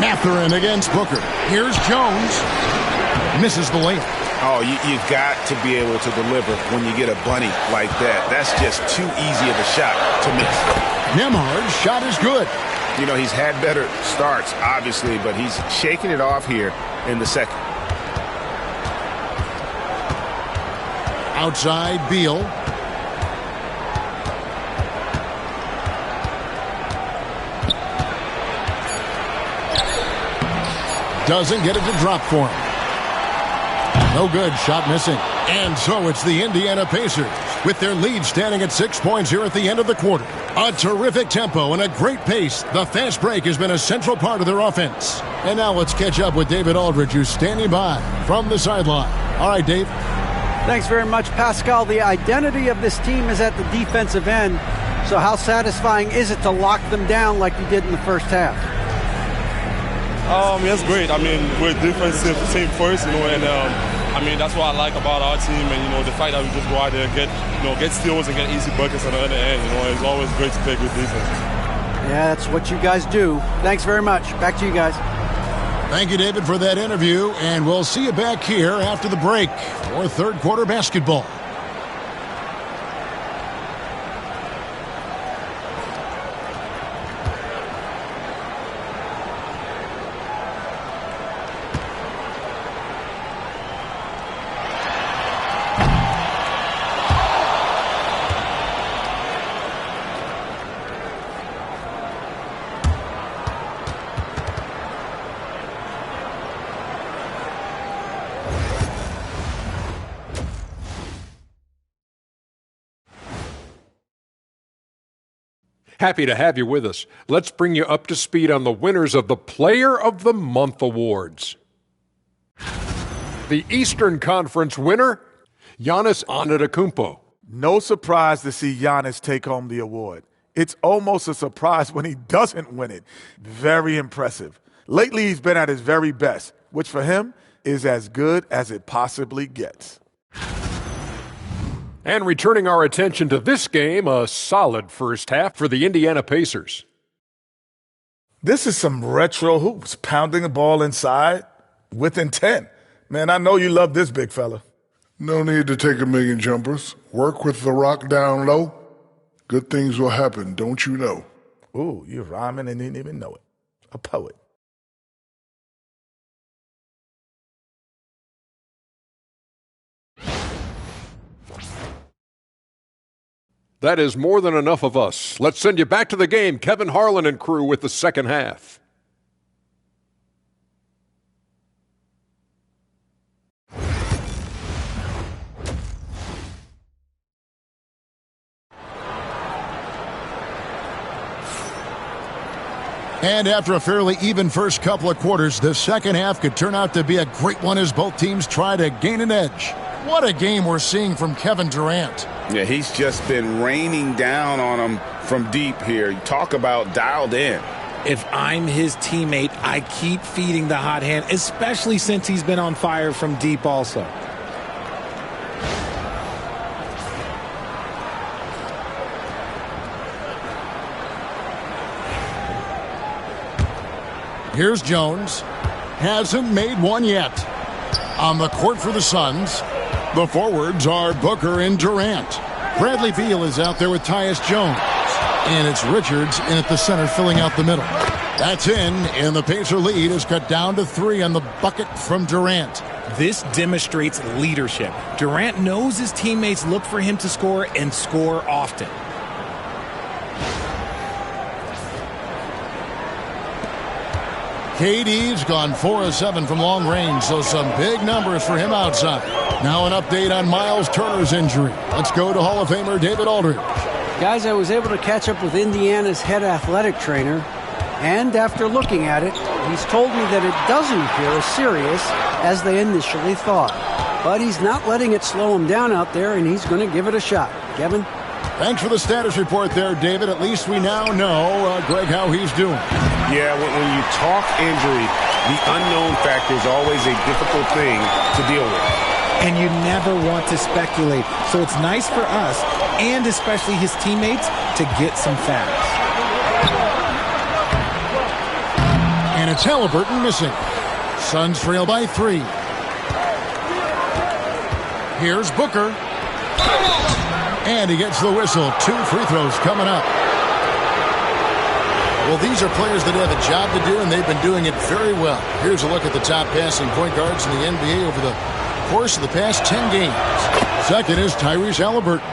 Mathurin against Booker. Here's Jones. Misses the layup. Oh, you've got to be able to deliver when you get a bunny like that. That's just too easy of a shot to miss. Nembhard's shot is good. He's had better starts, obviously, but he's shaking it off here in the second. Outside, Beal. Doesn't get it to drop for him. No good. Shot missing. And so it's the Indiana Pacers with their lead standing at 6 points here at the end of the quarter. A terrific tempo and a great pace. The fast break has been a central part of their offense. And now let's catch up with David Aldridge, who's standing by from the sideline. All right, Dave. Thanks very much, Pascal. The identity of this team is at the defensive end. So how satisfying is it to lock them down like you did in the first half? It's great. We're a defensive team first, and that's what I like about our team, and the fact that we just go out there and get steals and get easy buckets on the other end. It's always great to play good defense. Yeah, that's what you guys do. Thanks very much. Back to you guys. Thank you, David, for that interview, and we'll see you back here after the break for third quarter basketball. Happy to have you with us. Let's bring you up to speed on the winners of the Player of the Month awards. The Eastern Conference winner, Giannis Antetokounmpo. No surprise to see Giannis take home the award. It's almost a surprise when he doesn't win it. Very impressive. Lately, he's been at his very best, which for him is as good as it possibly gets. And returning our attention to this game, a solid first half for the Indiana Pacers. This is some retro hoops, pounding the ball inside with intent. Man, I know you love this, big fella. No need to take a million jumpers. Work with the rock down low. Good things will happen, don't you know? Ooh, you're rhyming and didn't even know it. A poet. That is more than enough of us. Let's send you back to the game. Kevin Harlan and crew with the second half. And after a fairly even first couple of quarters, the second half could turn out to be a great one as both teams try to gain an edge. What a game we're seeing from Kevin Durant. Yeah, he's just been raining down on him from deep here. You talk about dialed in. If I'm his teammate, I keep feeding the hot hand, especially since he's been on fire from deep also. Here's Jones. Hasn't made one yet. On the court for the Suns, the forwards are Booker and Durant. Bradley Beal is out there with Tyus Jones. And it's Richards in at the center filling out the middle. That's in, and the Pacer lead is cut down to 3 on the bucket from Durant. This demonstrates leadership. Durant knows his teammates look for him to score and score often. KD's gone 4 of 7 from long range, so some big numbers for him outside. Now an update on Miles Turner's injury. Let's go to Hall of Famer David Aldridge. Guys, I was able to catch up with Indiana's head athletic trainer, and after looking at it, he's told me that it doesn't appear as serious as they initially thought. But he's not letting it slow him down out there, and he's going to give it a shot. Kevin? Thanks for the status report there, David. At least we now know, Greg, how he's doing. Yeah, when you talk injury, the unknown factor is always a difficult thing to deal with. And you never want to speculate. So it's nice for us, and especially his teammates, to get some facts. And it's Halliburton missing. Suns trail by 3. Here's Booker. And he gets the whistle. 2 free throws coming up. Well, these are players that have a job to do, and they've been doing it very well. Here's a look at the top passing point guards in the NBA over the course of the past 10 games. Second is Tyrese Halliburton.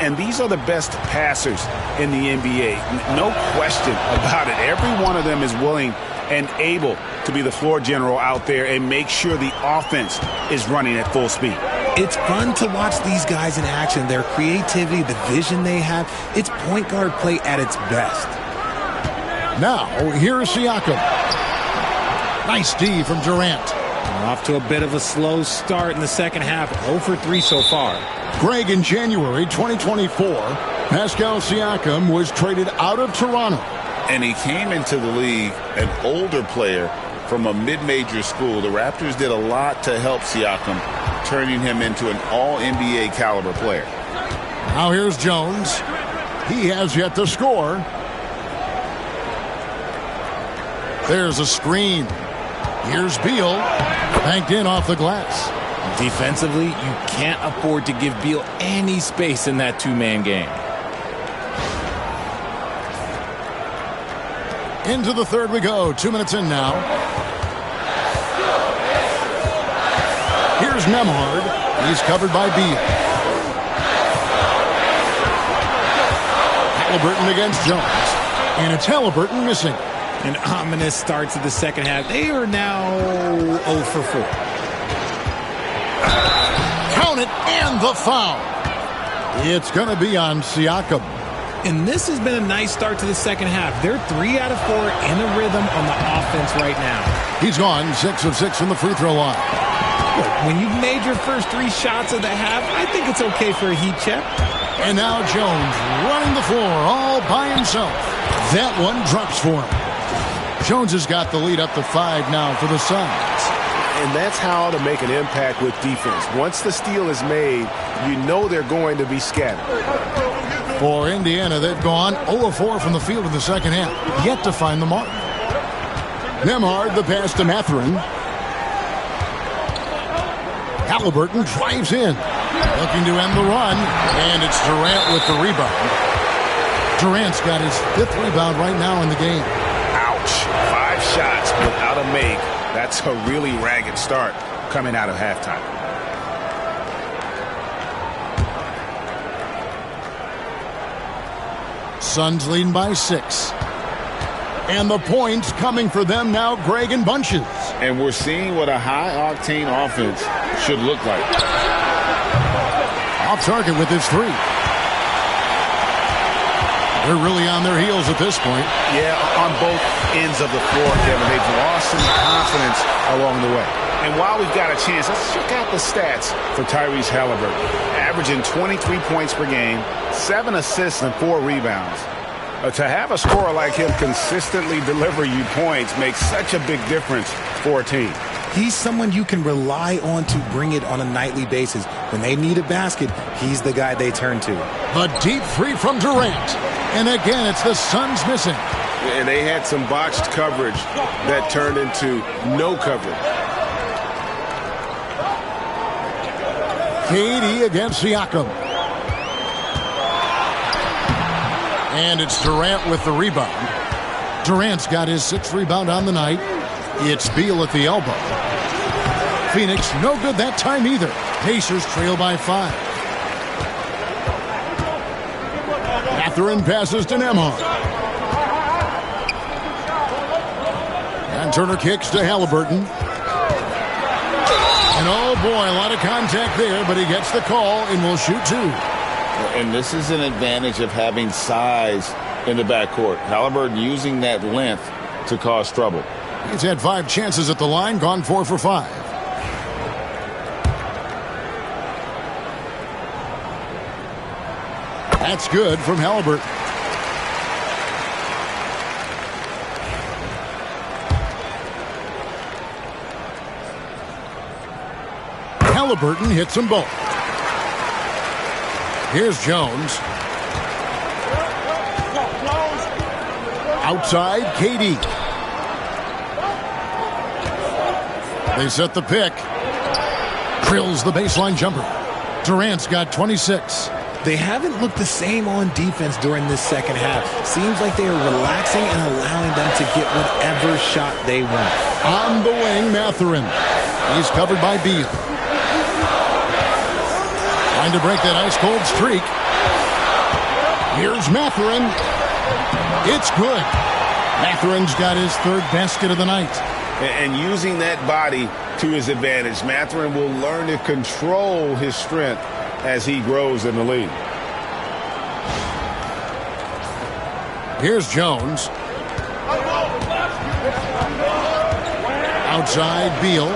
And these are the best passers in the NBA. No question about it. Every one of them is willing and able to be the floor general out there and make sure the offense is running at full speed. It's fun to watch these guys in action. Their creativity, the vision they have, it's point guard play at its best. Now, here's Siakam. Nice D from Durant. Off to a bit of a slow start in the second half. 0 for 3 so far. Greg, in January 2024, Pascal Siakam was traded out of Toronto. And he came into the league an older player from a mid-major school. The Raptors did a lot to help Siakam, turning him into an all-NBA caliber player. Now here's Jones. He has yet to score. There's a screen. Here's Beal. Banked in off the glass. Defensively, you can't afford to give Beal any space in that two-man game. Into the third we go. 2 minutes in now. Here's Nembhard. He's covered by Beal. Halliburton against Jones. And it's Halliburton missing. An ominous start to the second half. They are now 0 for 4. Count it, and the foul. It's going to be on Siakam. And this has been a nice start to the second half. They're 3 out of 4 in a rhythm on the offense right now. He's gone 6 of 6 from the free throw line. Look, when you've made your first 3 shots of the half, I think it's okay for a heat check. And now Jones running the floor all by himself. That one drops for him. Jones has got the lead up to 5 now for the Suns. And that's how to make an impact with defense. Once the steal is made, you know they're going to be scattered. For Indiana, they've gone 0 of 4 from the field in the second half, yet to find the mark. Nembhard, the pass to Mathurin. Halliburton drives in, looking to end the run, and it's Durant with the rebound. Durant's got his 5th rebound right now in the game. Ouch. 5 shots without a make. That's a really ragged start coming out of halftime. Suns leading by 6. And the points coming for them now, Greg, in bunches. And we're seeing what a high-octane offense should look like. Off target with his 3. They're really on their heels at this point. Yeah, on both ends of the floor, Kevin. They've lost some confidence along the way. And while we've got a chance, let's check out the stats for Tyrese Halliburton. Averaging 23 points per game, 7 assists and 4 rebounds. To have a scorer like him consistently deliver you points makes such a big difference for a team. He's someone you can rely on to bring it on a nightly basis. When they need a basket, he's the guy they turn to. The deep 3 from Durant. And again, it's the Suns missing. And they had some botched coverage that turned into no coverage. KD against Siakam. And it's Durant with the rebound. Durant's got his 6th rebound on the night. It's Beal at the elbow. Phoenix no good that time either. Pacers trail by 5. Mathurin passes to Nembhard. And Turner kicks to Halliburton. And oh boy, a lot of contact there, but he gets the call and will shoot 2. And this is an advantage of having size in the backcourt. Halliburton using that length to cause trouble. He's had 5 chances at the line, gone 4 for 5. That's good from Halliburton. Halliburton hits them both. Here's Jones. Outside, KD. They set the pick. Drills the baseline jumper. Durant's got 26. They haven't looked the same on defense during this second half. Seems like they are relaxing and allowing them to get whatever shot they want. On the wing, Mathurin. He's covered by Beal. Trying to break that ice-cold streak. Here's Mathurin. It's good. Mathurin's got his 3rd basket of the night. And using that body to his advantage, Mathurin will learn to control his strength as he grows in the league. Here's Jones. Outside, Beal.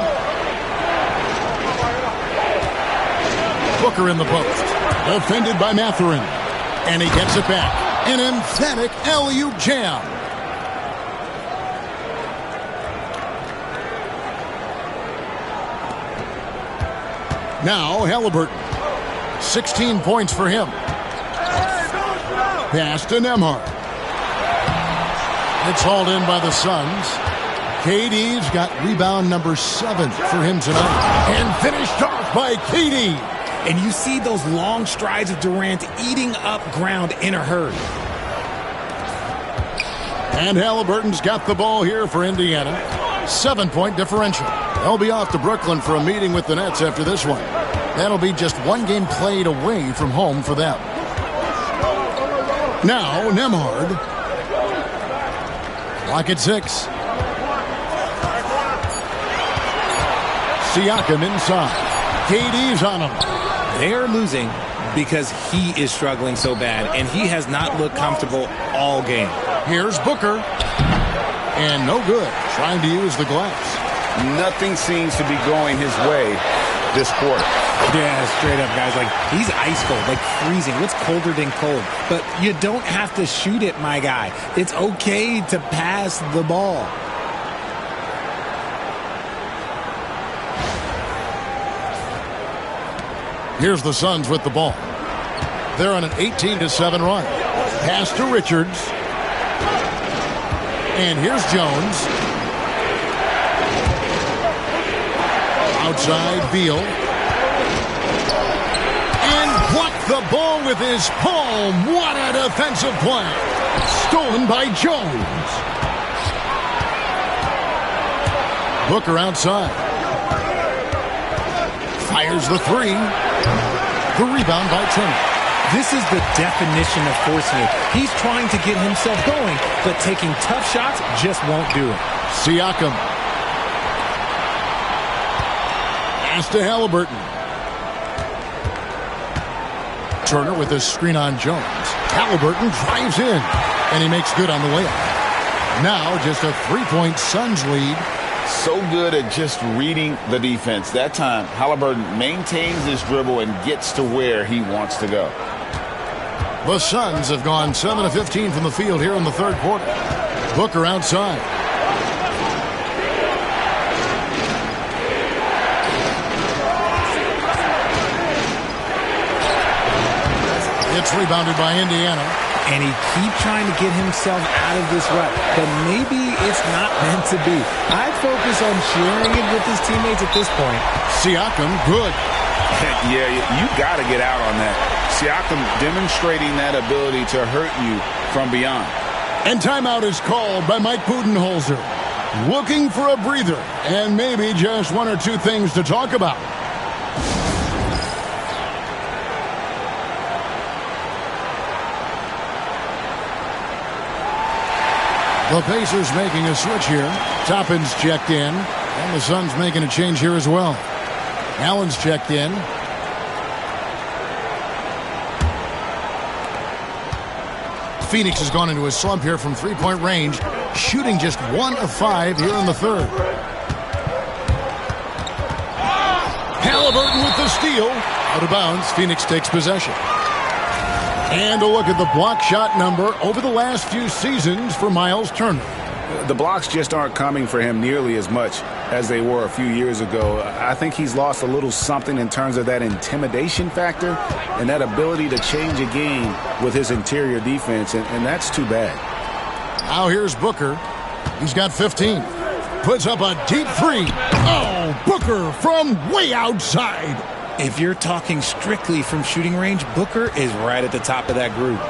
Booker in the post. Defended by Mathurin. And he gets it back. An emphatic alley-oop jam. Now Halliburton. 16 points for him. Pass to Nembhard. It's hauled in by the Suns. KD's got rebound number 7 for him tonight. And finished off by KD. And you see those long strides of Durant eating up ground in a hurry. And Halliburton's got the ball here for Indiana. 7-point differential. They'll be off to Brooklyn for a meeting with the Nets after this one. That'll be just 1 game played away from home for them. Now, Nembhard. Clock at 6. Siakam inside. KD's on him. They're losing, because he is struggling so bad, and he has not looked comfortable all game. Here's Booker. And no good. Trying to use the glass. Nothing seems to be going his way this quarter. Yeah, straight up, guys. Like, he's ice cold, like freezing. What's colder than cold? But you don't have to shoot it, my guy. It's okay to pass the ball. Here's the Suns with the ball. They're on an 18-7 run. Pass to Richards. And here's Jones. Outside, Beal. And blocked the ball with his palm. What a defensive play. Stolen by Jones. Booker outside. Fires the three. The rebound by Turner. This is the definition of forcing it. He's trying to get himself going, but taking tough shots just won't do it. Siakam. Pass to Halliburton. Turner with a screen on Jones. Halliburton drives in, and he makes good on the layup. Now just a 3-point Suns lead. So good at just reading the defense. That time, Halliburton maintains his dribble and gets to where he wants to go. The Suns have gone 7 of 15 from the field here in the third quarter. Booker outside. It's rebounded by Indiana. And he keeps trying to get himself out of this rut. But maybe it's not meant to be. I'd focus on sharing it with his teammates at this point. Siakam, good. Yeah, you got to get out on that. Siakam demonstrating that ability to hurt you from beyond. And timeout is called by Mike Budenholzer. Looking for a breather and maybe just one or two things to talk about. The Pacers making a switch here. Toppin's checked in. And the Suns making a change here as well. Allen's checked in. Phoenix has gone into a slump here from three-point range, shooting just 1 of 5 here in the third. Halliburton with the steal. Out of bounds, Phoenix takes possession. And a look at the block shot number over the last few seasons for Miles Turner. The blocks just aren't coming for him nearly as much as they were a few years ago. I think he's lost a little something in terms of that intimidation factor and that ability to change a game with his interior defense, and that's too bad. Now here's Booker. He's got 15. Puts up a deep three. Oh, Booker from way outside. If you're talking strictly from shooting range, Booker is right at the top of that group.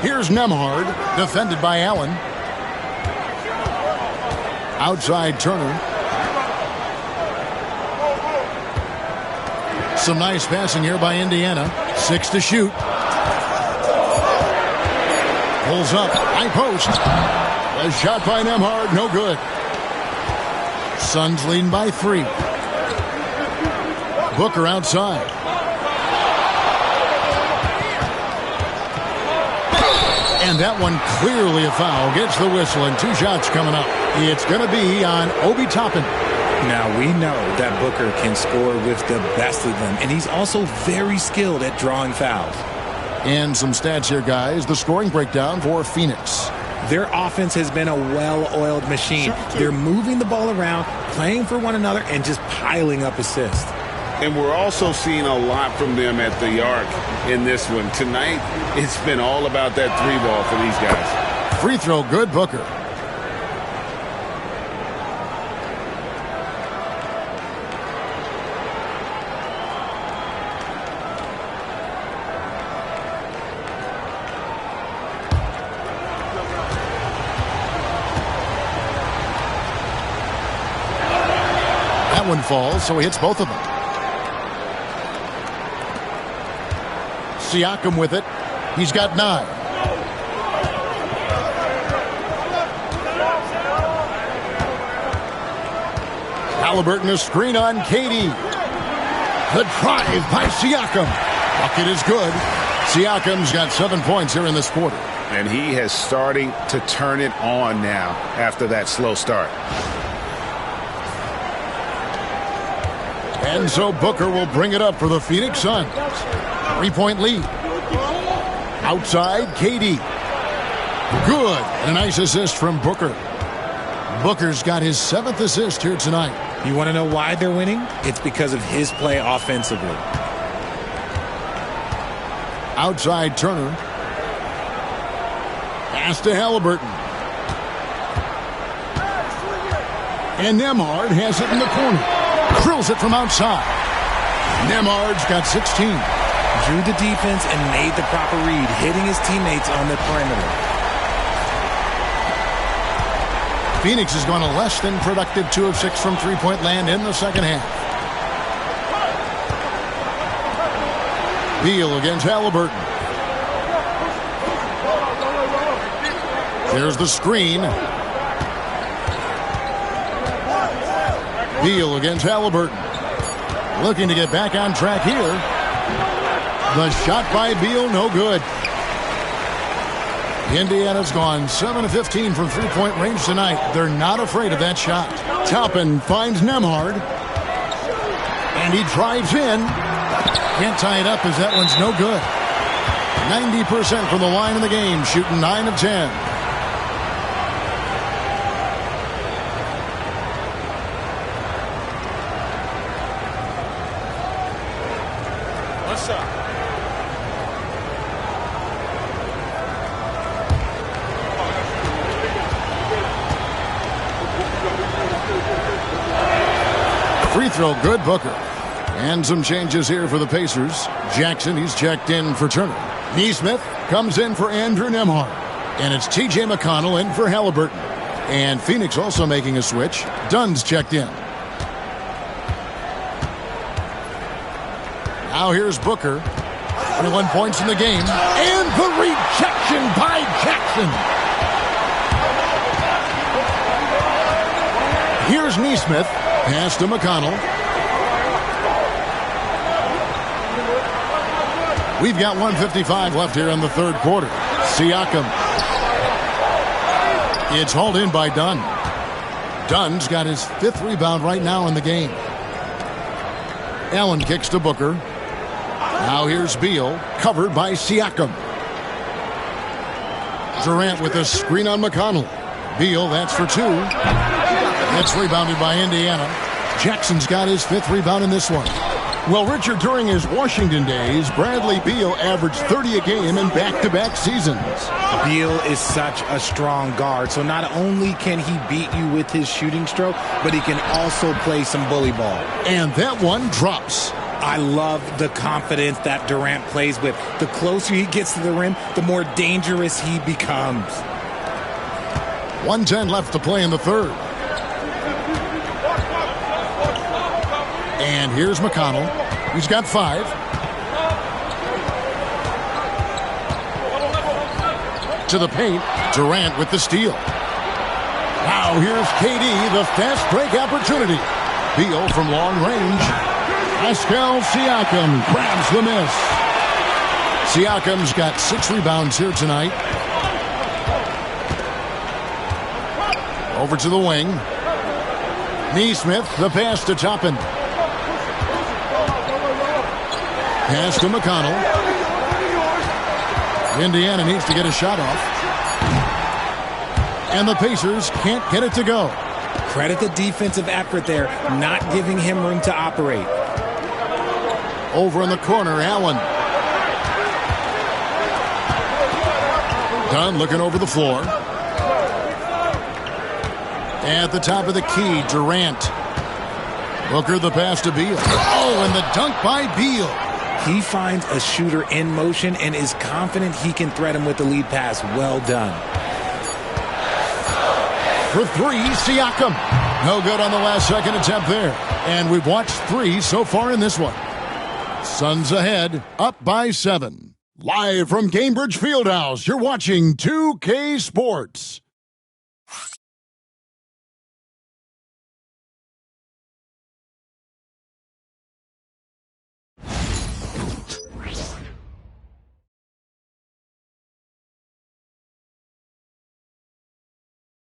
Here's Nembhard, defended by Allen. Outside Turner. Some nice passing here by Indiana. 6 to shoot. Pulls up, high post. A shot by Nembhard, no good. Suns leading by 3. Booker outside. And that one clearly a foul. Gets the whistle and 2 shots coming up. It's going to be on Obi Toppin. Now we know that Booker can score with the best of them. And he's also very skilled at drawing fouls. And some stats here, guys. The scoring breakdown for Phoenix. Their offense has been a well-oiled machine. They're moving the ball around, playing for one another, and just piling up assists. And we're also seeing a lot from them at the arc in this one. Tonight, it's been all about that 3-ball for these guys. Free throw good, Booker. One falls, so he hits both of them. Siakam with it. He's got 9. Halliburton a screen on Katie. The drive by Siakam. Bucket is good. Siakam's got 7 points here in this quarter. And he has starting to turn it on now after that slow start. And so Booker will bring it up for the Phoenix Suns. 3-point lead. Outside, KD. Good. And a nice assist from Booker. Booker's got his 7th assist here tonight. You want to know why they're winning? It's because of his play offensively. Outside Turner. Pass to Halliburton. And Nembhard has it in the corner. Drills it from outside. Nembhard's got 16. Drew the defense and made the proper read, hitting his teammates on the perimeter. Phoenix has gone a less than productive 2 of 6 from three-point land in the second half. Beal against Halliburton. There's the screen. Beal against Halliburton. Looking to get back on track here. The shot by Beal, no good. Indiana's gone 7 of 15 from three-point range tonight. They're not afraid of that shot. Toppin finds Nembhard. And he drives in. Can't tie it up as that one's no good. 90% from the line in the game, shooting 9 of 10. What's up? Free throw, good, Booker. And some changes here for the Pacers. Jackson, he's checked in for Turner. Nesmith comes in for Andrew Nembhard. And it's T.J. McConnell in for Halliburton. And Phoenix also making a switch. Dunn's checked in. Now here's Booker. 21 points in the game. And the rejection by Jackson. Here's Nesmith. Pass to McConnell. We've got 1:55 left here in the third quarter. Siakam. It's hauled in by Dunn. Dunn's got his 5th rebound right now in the game. Allen kicks to Booker. Now here's Beal, covered by Siakam. Durant with a screen on McConnell. Beal, that's for 2. It's rebounded by Indiana. Jackson's got his 5th rebound in this one. Well, Richard, during his Washington days, Bradley Beal averaged 30 a game in back-to-back seasons. Beal is such a strong guard, so not only can he beat you with his shooting stroke, but he can also play some bully ball. And that one drops. I love the confidence that Durant plays with. The closer he gets to the rim, the more dangerous he becomes. 1:10 left to play in the third. And here's McConnell. He's got 5. To the paint. Durant with the steal. Now here's KD, the fast break opportunity. Beal from long range. Pascal Siakam grabs the miss. Siakam's got 6 rebounds here tonight. Over to the wing. Nesmith, the pass to Toppin. Pass to McConnell. Indiana needs to get a shot off. And the Pacers can't get it to go. Credit the defensive effort there, not giving him room to operate. Over in the corner, Allen. Dunn looking over the floor. At the top of the key, Durant. Booker the pass to Beal. Oh, and the dunk by Beal. He finds a shooter in motion and is confident he can thread him with the lead pass. Well done. For 3, Siakam. No good on the last second attempt there. And we've watched 3 so far in this one. Suns ahead, up by 7. Live from Cambridge Fieldhouse, you're watching 2K Sports.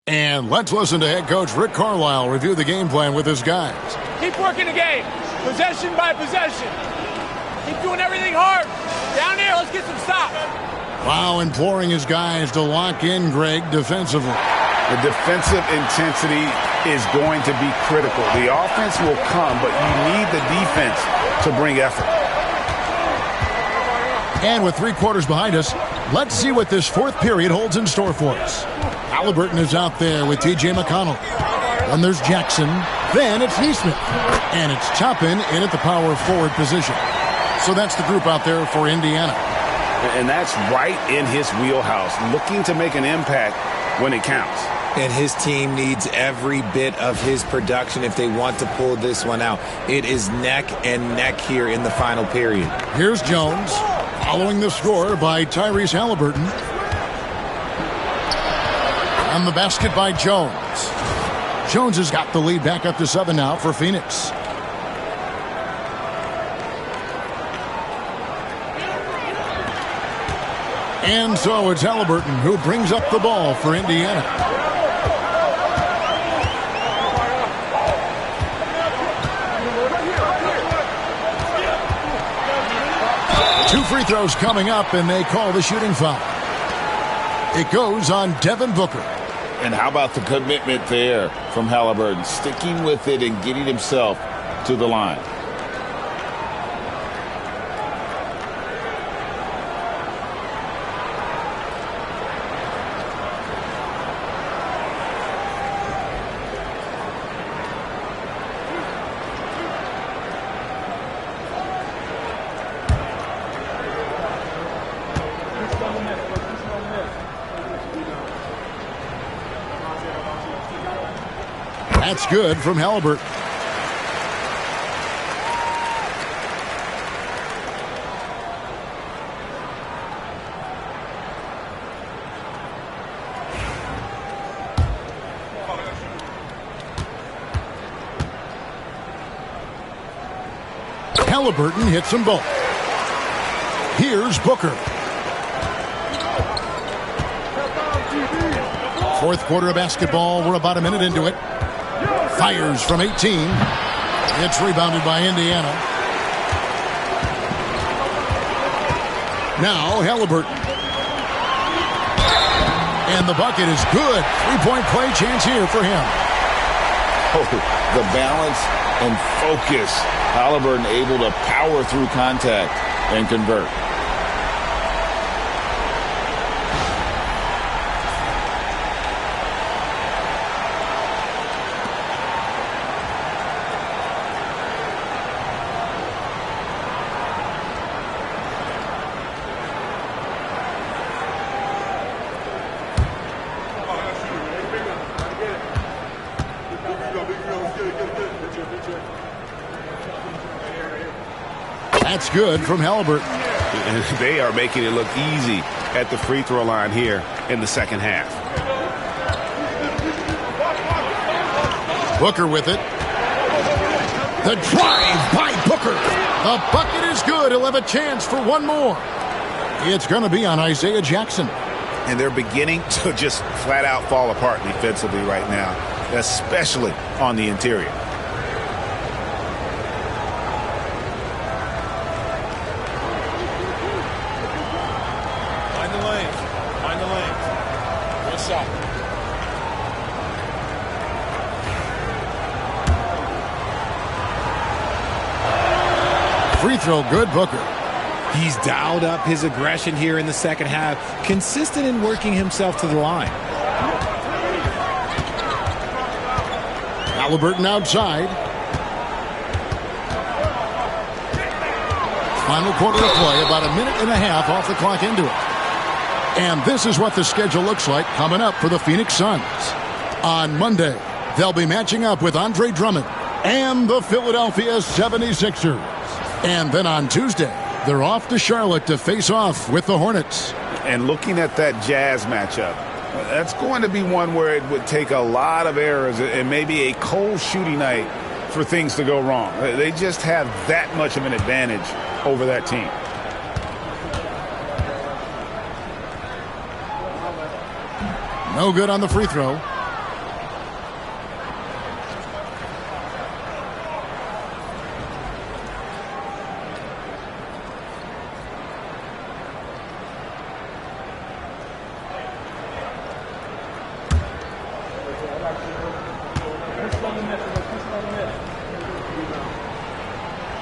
And let's listen to head coach Rick Carlisle review the game plan with his guys. Keep working the game, possession by possession. Keep doing everything hard. Down there, let's get some stops. Wow, imploring his guys to lock in, Greg, defensively. The defensive intensity is going to be critical. The offense will come, but you need the defense to bring effort. And with 3 quarters behind us, let's see what this 4th period holds in store for us. Halliburton is out there with T.J. McConnell. Then there's Jackson. Then it's Neesmith. And it's Toppin in at the power forward position. So that's the group out there for Indiana. And that's right in his wheelhouse, looking to make an impact when it counts. And his team needs every bit of his production if they want to pull this one out. It is neck and neck here in the final period. Here's Jones, following the score by Tyrese Halliburton. On the basket by Jones. Jones has got the lead back up to 7 now for Phoenix. And so it's Halliburton who brings up the ball for Indiana. Two free throws coming up, and they call the shooting foul. It goes on Devin Booker. And how about the commitment there from Halliburton, sticking with it and getting himself to the line. That's good from Halliburton. Halliburton hits them both. Here's Booker. 4th quarter of basketball. We're about a minute into it. Fires from 18. It's rebounded by Indiana. Now Halliburton. And the bucket is good. 3-point play chance here for him. Oh, the balance and focus. Halliburton able to power through contact and convert. That's good from Halliburton. And they are making it look easy at the free throw line here in the second half. Booker with it. The drive by Booker. The bucket is good. He'll have a chance for one more. It's going to be on Isaiah Jackson. And they're beginning to just flat out fall apart defensively right now, especially on the interior. Find the lanes. Find the lanes. One shot. Free throw good, Booker. He's dialed up his aggression here in the second half, consistent in working himself to the line. Halliburton outside. Final quarter of play, about a minute and a half off the clock into it. And this is what the schedule looks like coming up for the Phoenix Suns. On Monday, they'll be matching up with Andre Drummond and the Philadelphia 76ers. And then on Tuesday, they're off to Charlotte to face off with the Hornets. And looking at that Jazz matchup, that's going to be one where it would take a lot of errors and maybe a cold shooting night for things to go wrong. They just have that much of an advantage over that team. No good on the free throw.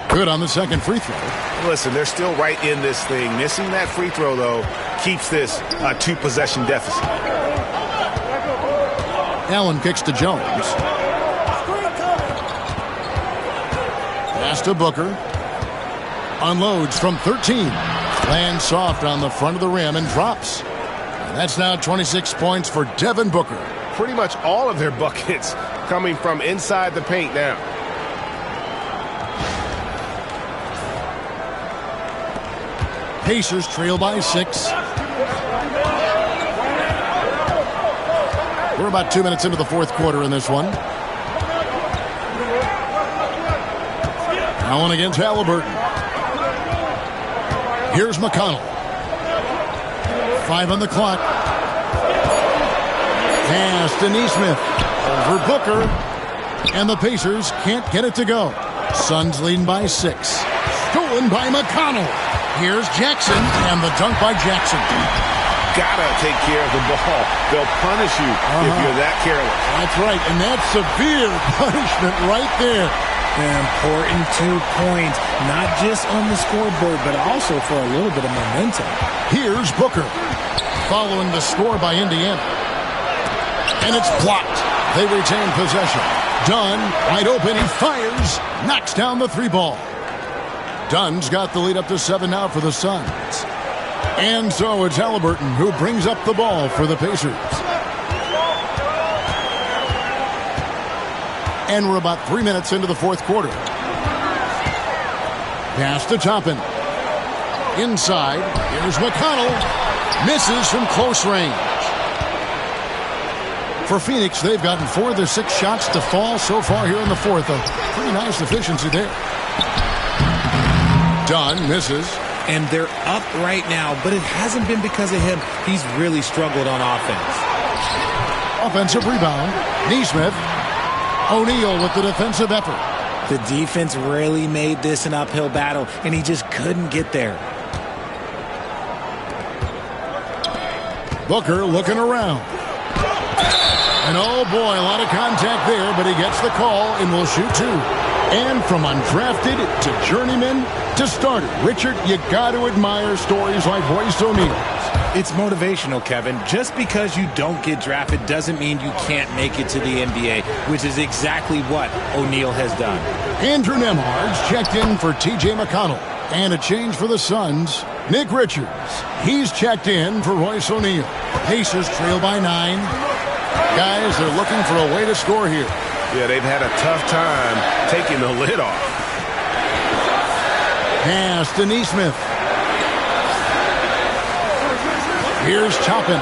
Good on the second free throw. Listen, they're still right in this thing. Missing that free throw, though, keeps this a 2-possession deficit. Allen kicks to Jones. Pass to Booker. Unloads from 13. Lands soft on the front of the rim and drops. And that's now 26 points for Devin Booker. Pretty much all of their buckets coming from inside the paint now. Pacers trail by 6. We're about 2 minutes into the fourth quarter in this one. Allen against Halliburton. Here's McConnell. 5 on the clock. Pass to Nesmith. Over Booker. And the Pacers can't get it to go. Suns leading by 6. Stolen by McConnell. Here's Jackson, and the dunk by Jackson. Gotta take care of the ball. They'll punish you if you're that careless. That's right, and that's severe punishment right there. An important 2 points, not just on the scoreboard, but also for a little bit of momentum. Here's Booker, following the score by Indiana. And it's blocked. They retain possession. Dunn, wide open, he fires, knocks down the 3 ball. Dunn's got the lead up to 7 now for the Suns. And so it's Halliburton who brings up the ball for the Pacers. And we're about 3 minutes into the fourth quarter. Pass to Toppin. Inside, here's McConnell. Misses from close range. For Phoenix, they've gotten 4 of their 6 shots to fall so far here in the fourth. A pretty nice efficiency there. Dunn misses. And they're up right now, but it hasn't been because of him. He's really struggled on offense. Offensive rebound. Nesmith. O'Neal with the defensive effort. The defense really made this an uphill battle, and he just couldn't get there. Booker looking around. And oh boy, a lot of contact there, but he gets the call and will shoot 2. And from undrafted to journeyman to starter, Richard, you got to admire stories like Royce O'Neal. It's motivational, Kevin. Just because you don't get drafted doesn't mean you can't make it to the NBA, which is exactly what O'Neal has done. Andrew Nembhard's checked in for T.J. McConnell. And a change for the Suns, Nick Richards. He's checked in for Royce O'Neal. Pacers trail by 9. Guys, they're looking for a way to score here. Yeah, they've had a tough time taking the lid off. Pass to Nesmith. Here's Toppin.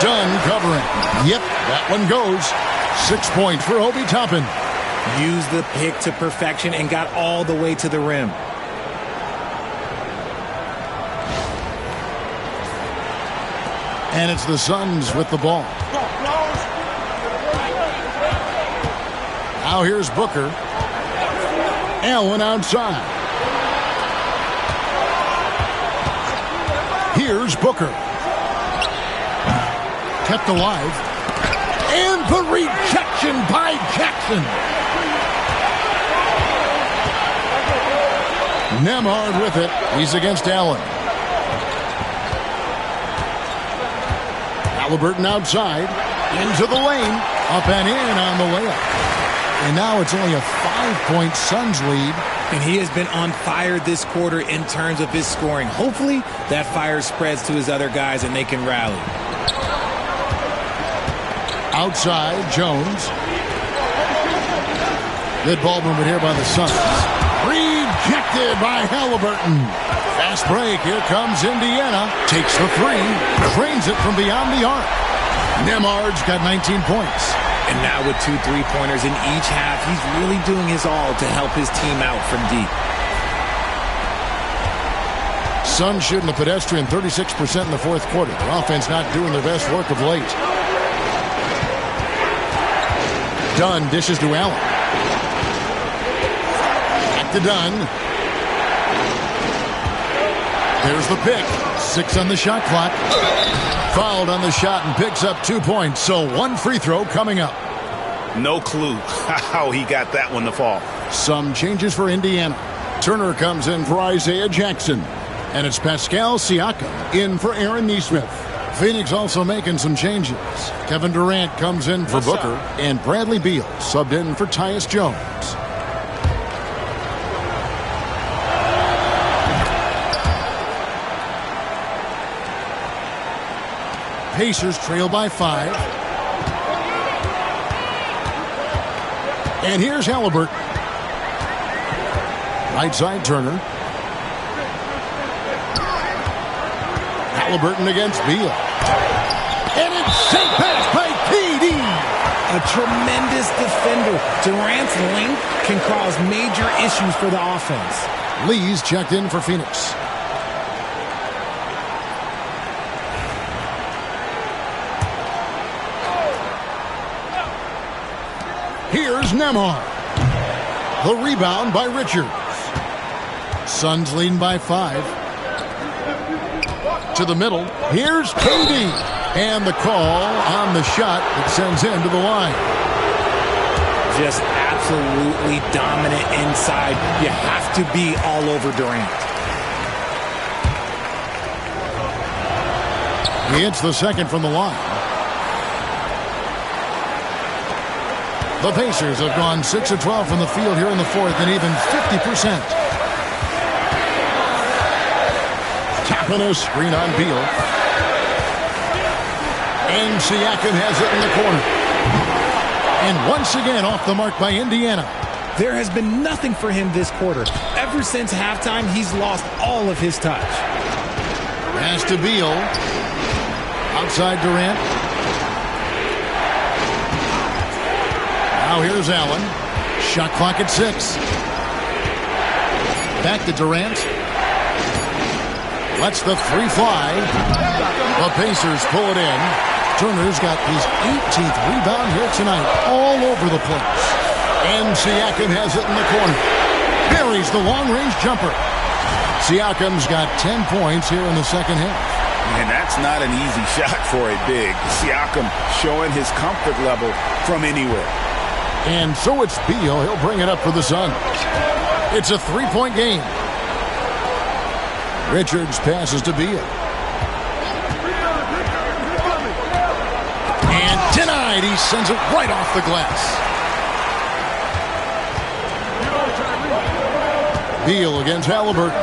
Dunn covering. Yep, that one goes. 6 points for Obi Toppin. Used the pick to perfection and got all the way to the rim. And it's the Suns with the ball. Now here's Booker. Allen outside. Here's Booker. Kept alive. And the rejection by Jackson. Nembhard with it. He's against Allen. Halliburton outside. Into the lane. Up and in on the layup. And now it's only a 5-point Suns lead. And he has been on fire this quarter in terms of his scoring. Hopefully that fire spreads to his other guys and they can rally. Outside, Jones. Good ball movement here by the Suns. Rejected by Halliburton. Fast break. Here comes Indiana. Takes the 3. Trains it from beyond the arc. Nembhard's got 19 points. And now with 2 3-pointers in each half, he's really doing his all to help his team out from deep. Suns shooting a pedestrian 36% in the fourth quarter. Their offense not doing their best work of late. Dunn dishes to Allen. Back to Dunn. There's the pick. 6 on the shot clock. Fouled on the shot and picks up 2 points. So 1 free throw coming up. No clue how he got that one to fall. Some changes for Indiana. Turner comes in for Isaiah Jackson. And it's Pascal Siakam in for Aaron Nesmith. Phoenix also making some changes. Kevin Durant comes in for Booker. And Bradley Beal subbed in for Tyus Jones. Pacers trail by 5. And here's Halliburton. Right side Turner. Halliburton against Beal. And it's sent back by KD. A tremendous defender. Durant's length can cause major issues for the offense. Lee's checked in for Phoenix. Here's Nembhard. The rebound by Richards. Suns leading by 5. To the middle. Here's KD. And the call on the shot that sends him to the line. Just absolutely dominant inside. You have to be all over Durant. He hits the second from the line. The Pacers have gone 6 of 12 from the field here in the fourth and even 50%. Tapping a screen on Beal. And Siakam has it in the corner. And once again off the mark by Indiana. There has been nothing for him this quarter. Ever since halftime, he's lost all of his touch. Pass to Beal. Outside Durant. Now here's Allen. Shot clock at 6. Back to Durant. Lets the three fly. The Pacers pull it in. Turner's got his 18th rebound here tonight. All over the place. And Siakam has it in the corner. Buries the long-range jumper. Siakam's got 10 points here in the second half. And that's not an easy shot for a big. Siakam showing his comfort level from anywhere. And so it's Beal. He'll bring it up for the Suns. It's a 3-point game. Richards passes to Beal. And denied. He sends it right off the glass. Beal against Halliburton.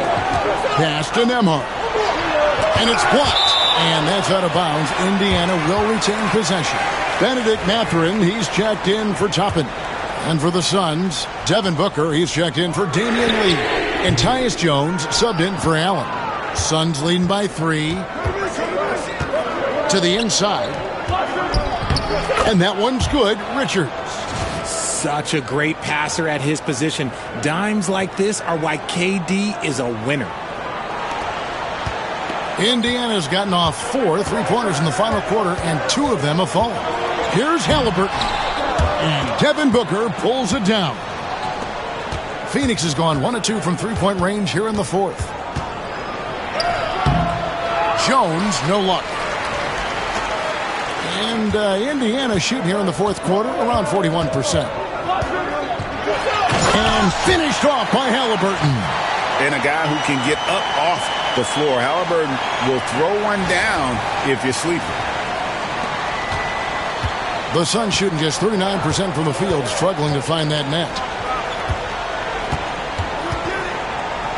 Pass to Nembhard. And it's blocked. And that's out of bounds. Indiana will retain possession. Benedict Mathurin, he's checked in for Toppin. And for the Suns, Devin Booker, he's checked in for Damian Lee. And Tyus Jones subbed in for Allen. Suns leading by 3. To the inside. And that one's good. Richards. Such a great passer at his position. Dimes like this are why KD is a winner. Indiana's gotten off 4 3-pointers in the final quarter, and 2 of them have fallen. Here's Halliburton. And Devin Booker pulls it down. Phoenix has gone 1 of 2 from 3-point range here in the fourth. Jones, no luck. And Indiana shooting here in the fourth quarter around 41%. And finished off by Halliburton. And a guy who can get up off the floor. Halliburton will throw one down if you're sleeping. The Suns shooting just 39% from the field, struggling to find that net.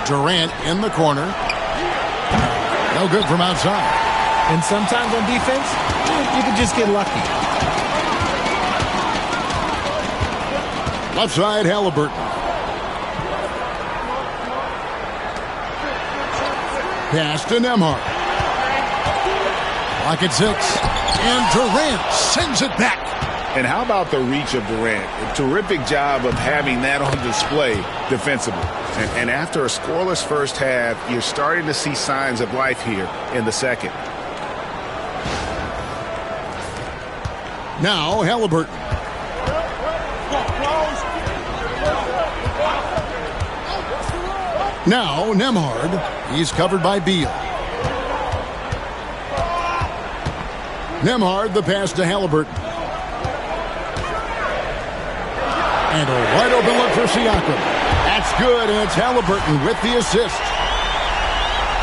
Durant in the corner. No good from outside. And sometimes on defense, you can just get lucky. Left side, Halliburton. Pass to Nembhard. Clock at 6. And Durant sends it back. And how about the reach of Durant? A terrific job of having that on display defensively. And after a scoreless first half, you're starting to see signs of life here in the second. Now Halliburton. Now Nembhard. He's covered by Beal. Nembhard, the pass to Halliburton. And a wide open look for Siakam. That's good, and it's Halliburton with the assist.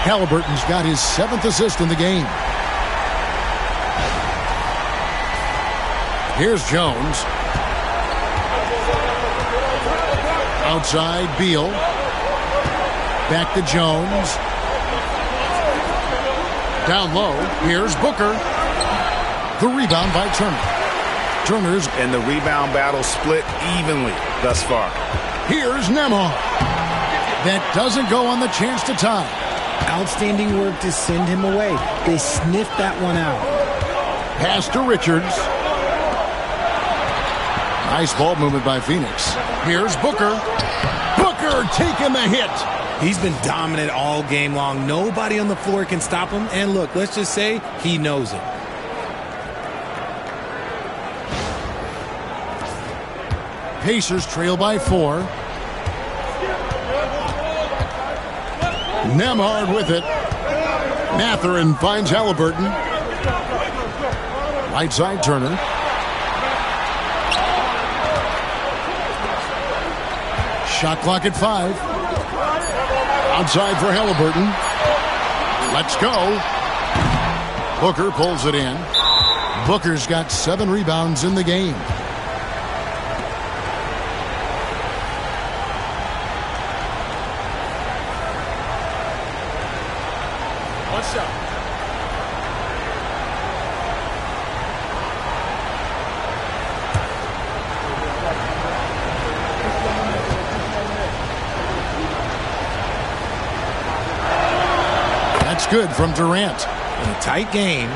Halliburton's got his 7th assist in the game. Here's Jones. Outside, Beal. Back to Jones. Down low, here's Booker. The rebound by Turner. Turner's and the rebound battle split evenly thus far. Here's Nembhard. That doesn't go on the chance to tie. Outstanding work to send him away. They sniffed that one out. Pass to Richards. Nice ball movement by Phoenix. Here's Booker. Booker taking the hit. He's been dominant all game long. Nobody on the floor can stop him. And look, let's just say he knows it. Pacers trail by 4. Nembhard with it. Mathurin finds Halliburton. Right side Turner. Shot clock at 5. Outside for Halliburton. Let's go. Booker pulls it in. Booker's got 7 rebounds in the game. What's up? That's good from Durant. In a tight game,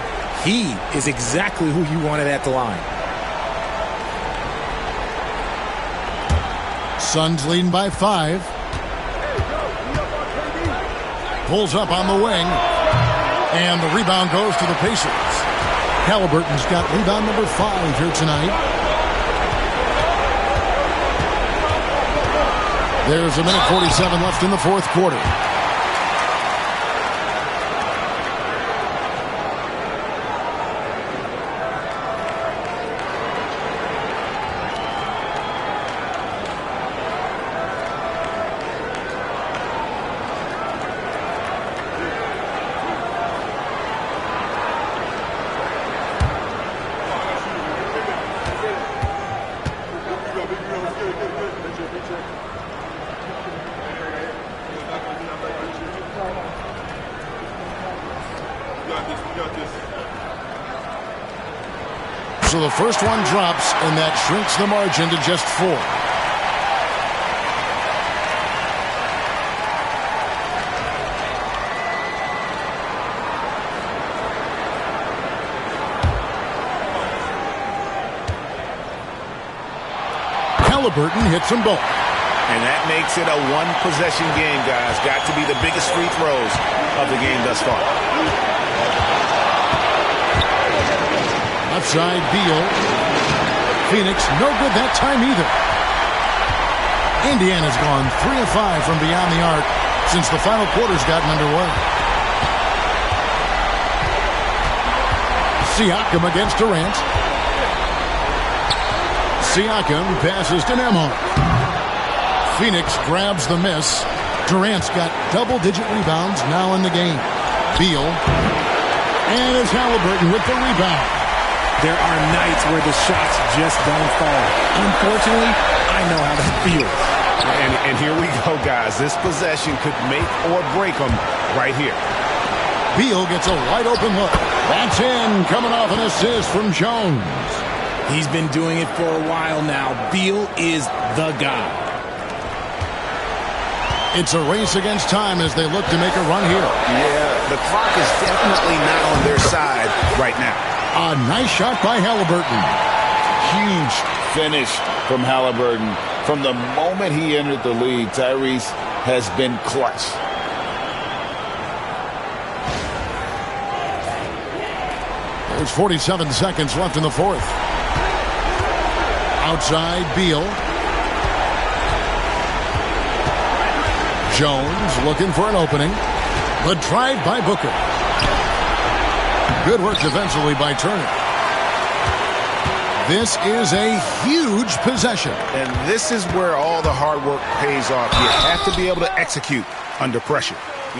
he is exactly who you wanted at the line. Suns leading by 5. Pulls up on the wing. And the rebound goes to the Pacers. Halliburton's got rebound number 5 here tonight. There's a minute 47 left in the 4th quarter. So the first one drops, and that shrinks the margin to just 4. Halliburton hits them both. And that makes it a one-possession game, guys. Got to be the biggest free throws of the game thus far. Left side, Beal. Phoenix, no good that time either. Indiana's gone 3 of 5 from beyond the arc since the final quarter's gotten underway. Siakam against Durant. Siakam passes to Nembhard. Phoenix grabs the miss. Durant's got double-digit rebounds now in the game. Beal. And it's Halliburton with the rebound. There are nights where the shots just don't fall. Unfortunately, I know how that feels. And here we go, guys. This possession could make or break them right here. Beal gets a wide-open look. That's in, coming off an assist from Jones. He's been doing it for a while now. Beal is the guy. It's a race against time as they look to make a run here. Yeah, the clock is definitely not on their side right now. A nice shot by Halliburton. Huge finish from Halliburton. From the moment he entered the league, Tyrese has been clutch. There's 47 seconds left in the 4th. Outside, Beal. Jones looking for an opening. The drive by Booker. Good work defensively by Turner. This is a huge possession. And this is where all the hard work pays off. You have to be able to execute under pressure.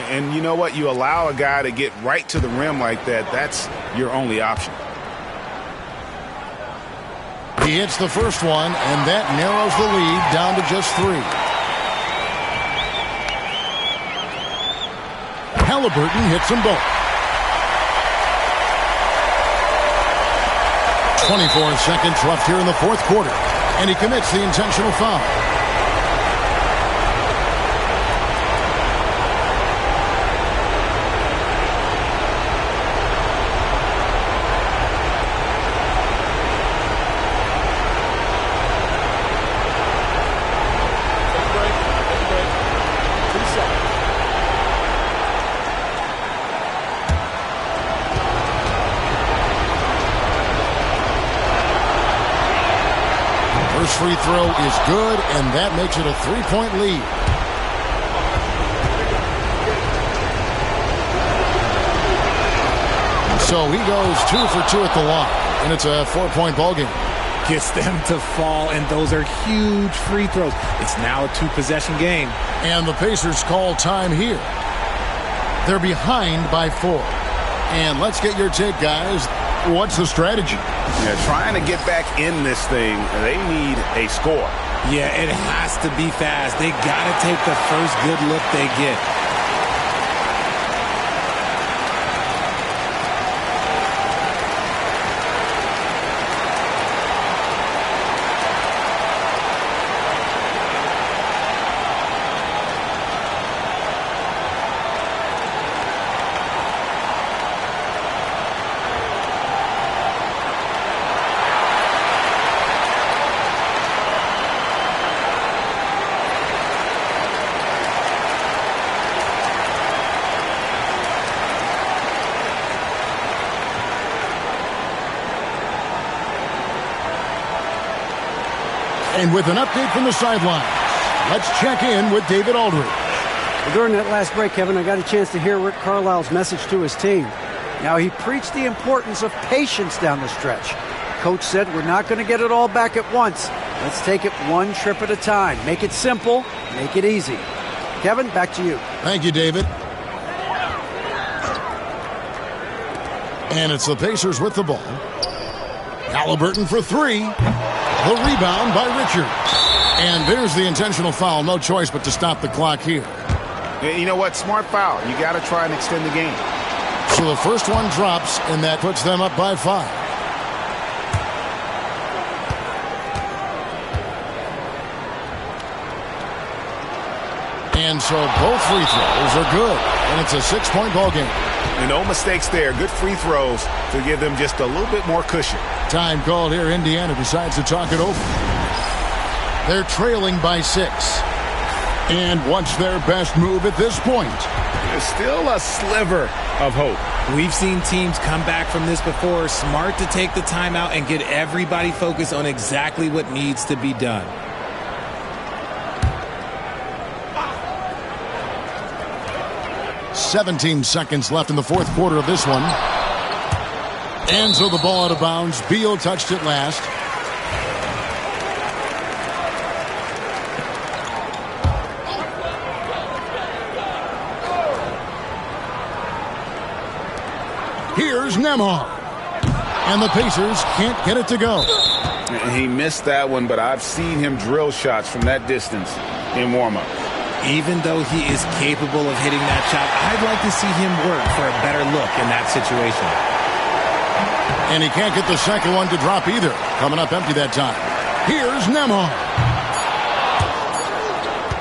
And you know what? You allow a guy to get right to the rim like that, that's your only option. He hits the first one, and that narrows the lead down to just 3. Halliburton hits them both. 24 seconds left here in the fourth quarter, and he commits the intentional foul. Free throw is good, and that makes it a 3-point lead. So he goes 2 for 2 at the line, and it's a 4-point ball game. Gets them to fall, and those are huge free throws. It's now a 2-possession game. And the Pacers call time here. They're behind by 4. And let's get your take, guys. What's the strategy? Yeah, trying to get back in this thing, they need a score. Yeah, it has to be fast. They got to take the first good look they get. And with an update from the sideline, let's check in with David Aldridge. Well, during that last break, Kevin, I got a chance to hear Rick Carlisle's message to his team. Now, he preached the importance of patience down the stretch. Coach said, we're not going to get it all back at once. Let's take it one trip at a time. Make it simple, make it easy. Kevin, back to you. Thank you, David. And it's the Pacers with the ball. Halliburton for 3. The rebound by Richards. And there's the intentional foul. No choice but to stop the clock here. You know what? Smart foul. You got to try and extend the game. So the first one drops, and that puts them up by 5. And so both free throws are good. And it's a 6-point ball game. And no mistakes there. Good free throws to give them just a little bit more cushion. Time called here. Indiana decides to talk it over. They're trailing by 6. And what's their best move at this point? There's still a sliver of hope. We've seen teams come back from this before. Smart to take the timeout and get everybody focused on exactly what needs to be done. "17 seconds left in the fourth quarter of this one. And so the ball out of bounds. Beal touched it last. Here's Nembhard. And the Pacers can't get it to go. He missed that one, but I've seen him drill shots from that distance in warm-up. Even though he is capable of hitting that shot, I'd like to see him work for a better look in that situation. And he can't get the second one to drop either. Coming up empty that time. Here's Nembhard.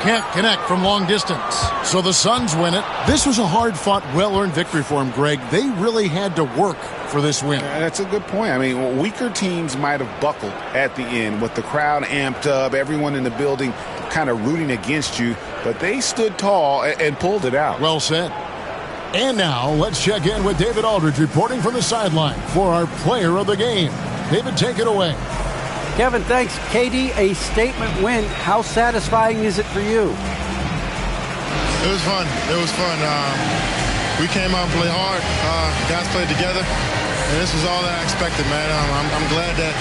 Can't connect from long distance. So the Suns win it. This was a hard-fought, well-earned victory for him, Greg. They really had to work for this win. That's a good point. I mean, weaker teams might have buckled at the end with the crowd amped up, everyone in the building kind of rooting against you, but they stood tall and pulled it out. Well said. And now let's check in with David Aldridge reporting from the sideline for our player of the game. David, take it away. Kevin, thanks. KD, a statement win. How satisfying is it for you? It was fun. We came out and played hard. Guys played together. And this is all that I expected, man. I'm glad that,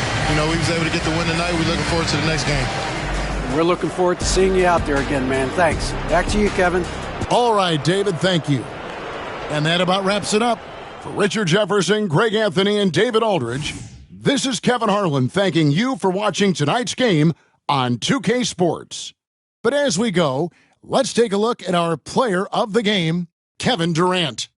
we was able to get the win tonight. We're looking forward to the next game. We're looking forward to seeing you out there again, man. Thanks. Back to you, Kevin. All right, David, thank you. And that about wraps it up. For Richard Jefferson, Greg Anthony, and David Aldridge, this is Kevin Harlan thanking you for watching tonight's game on 2K Sports. But as we go, let's take a look at our player of the game, Kevin Durant.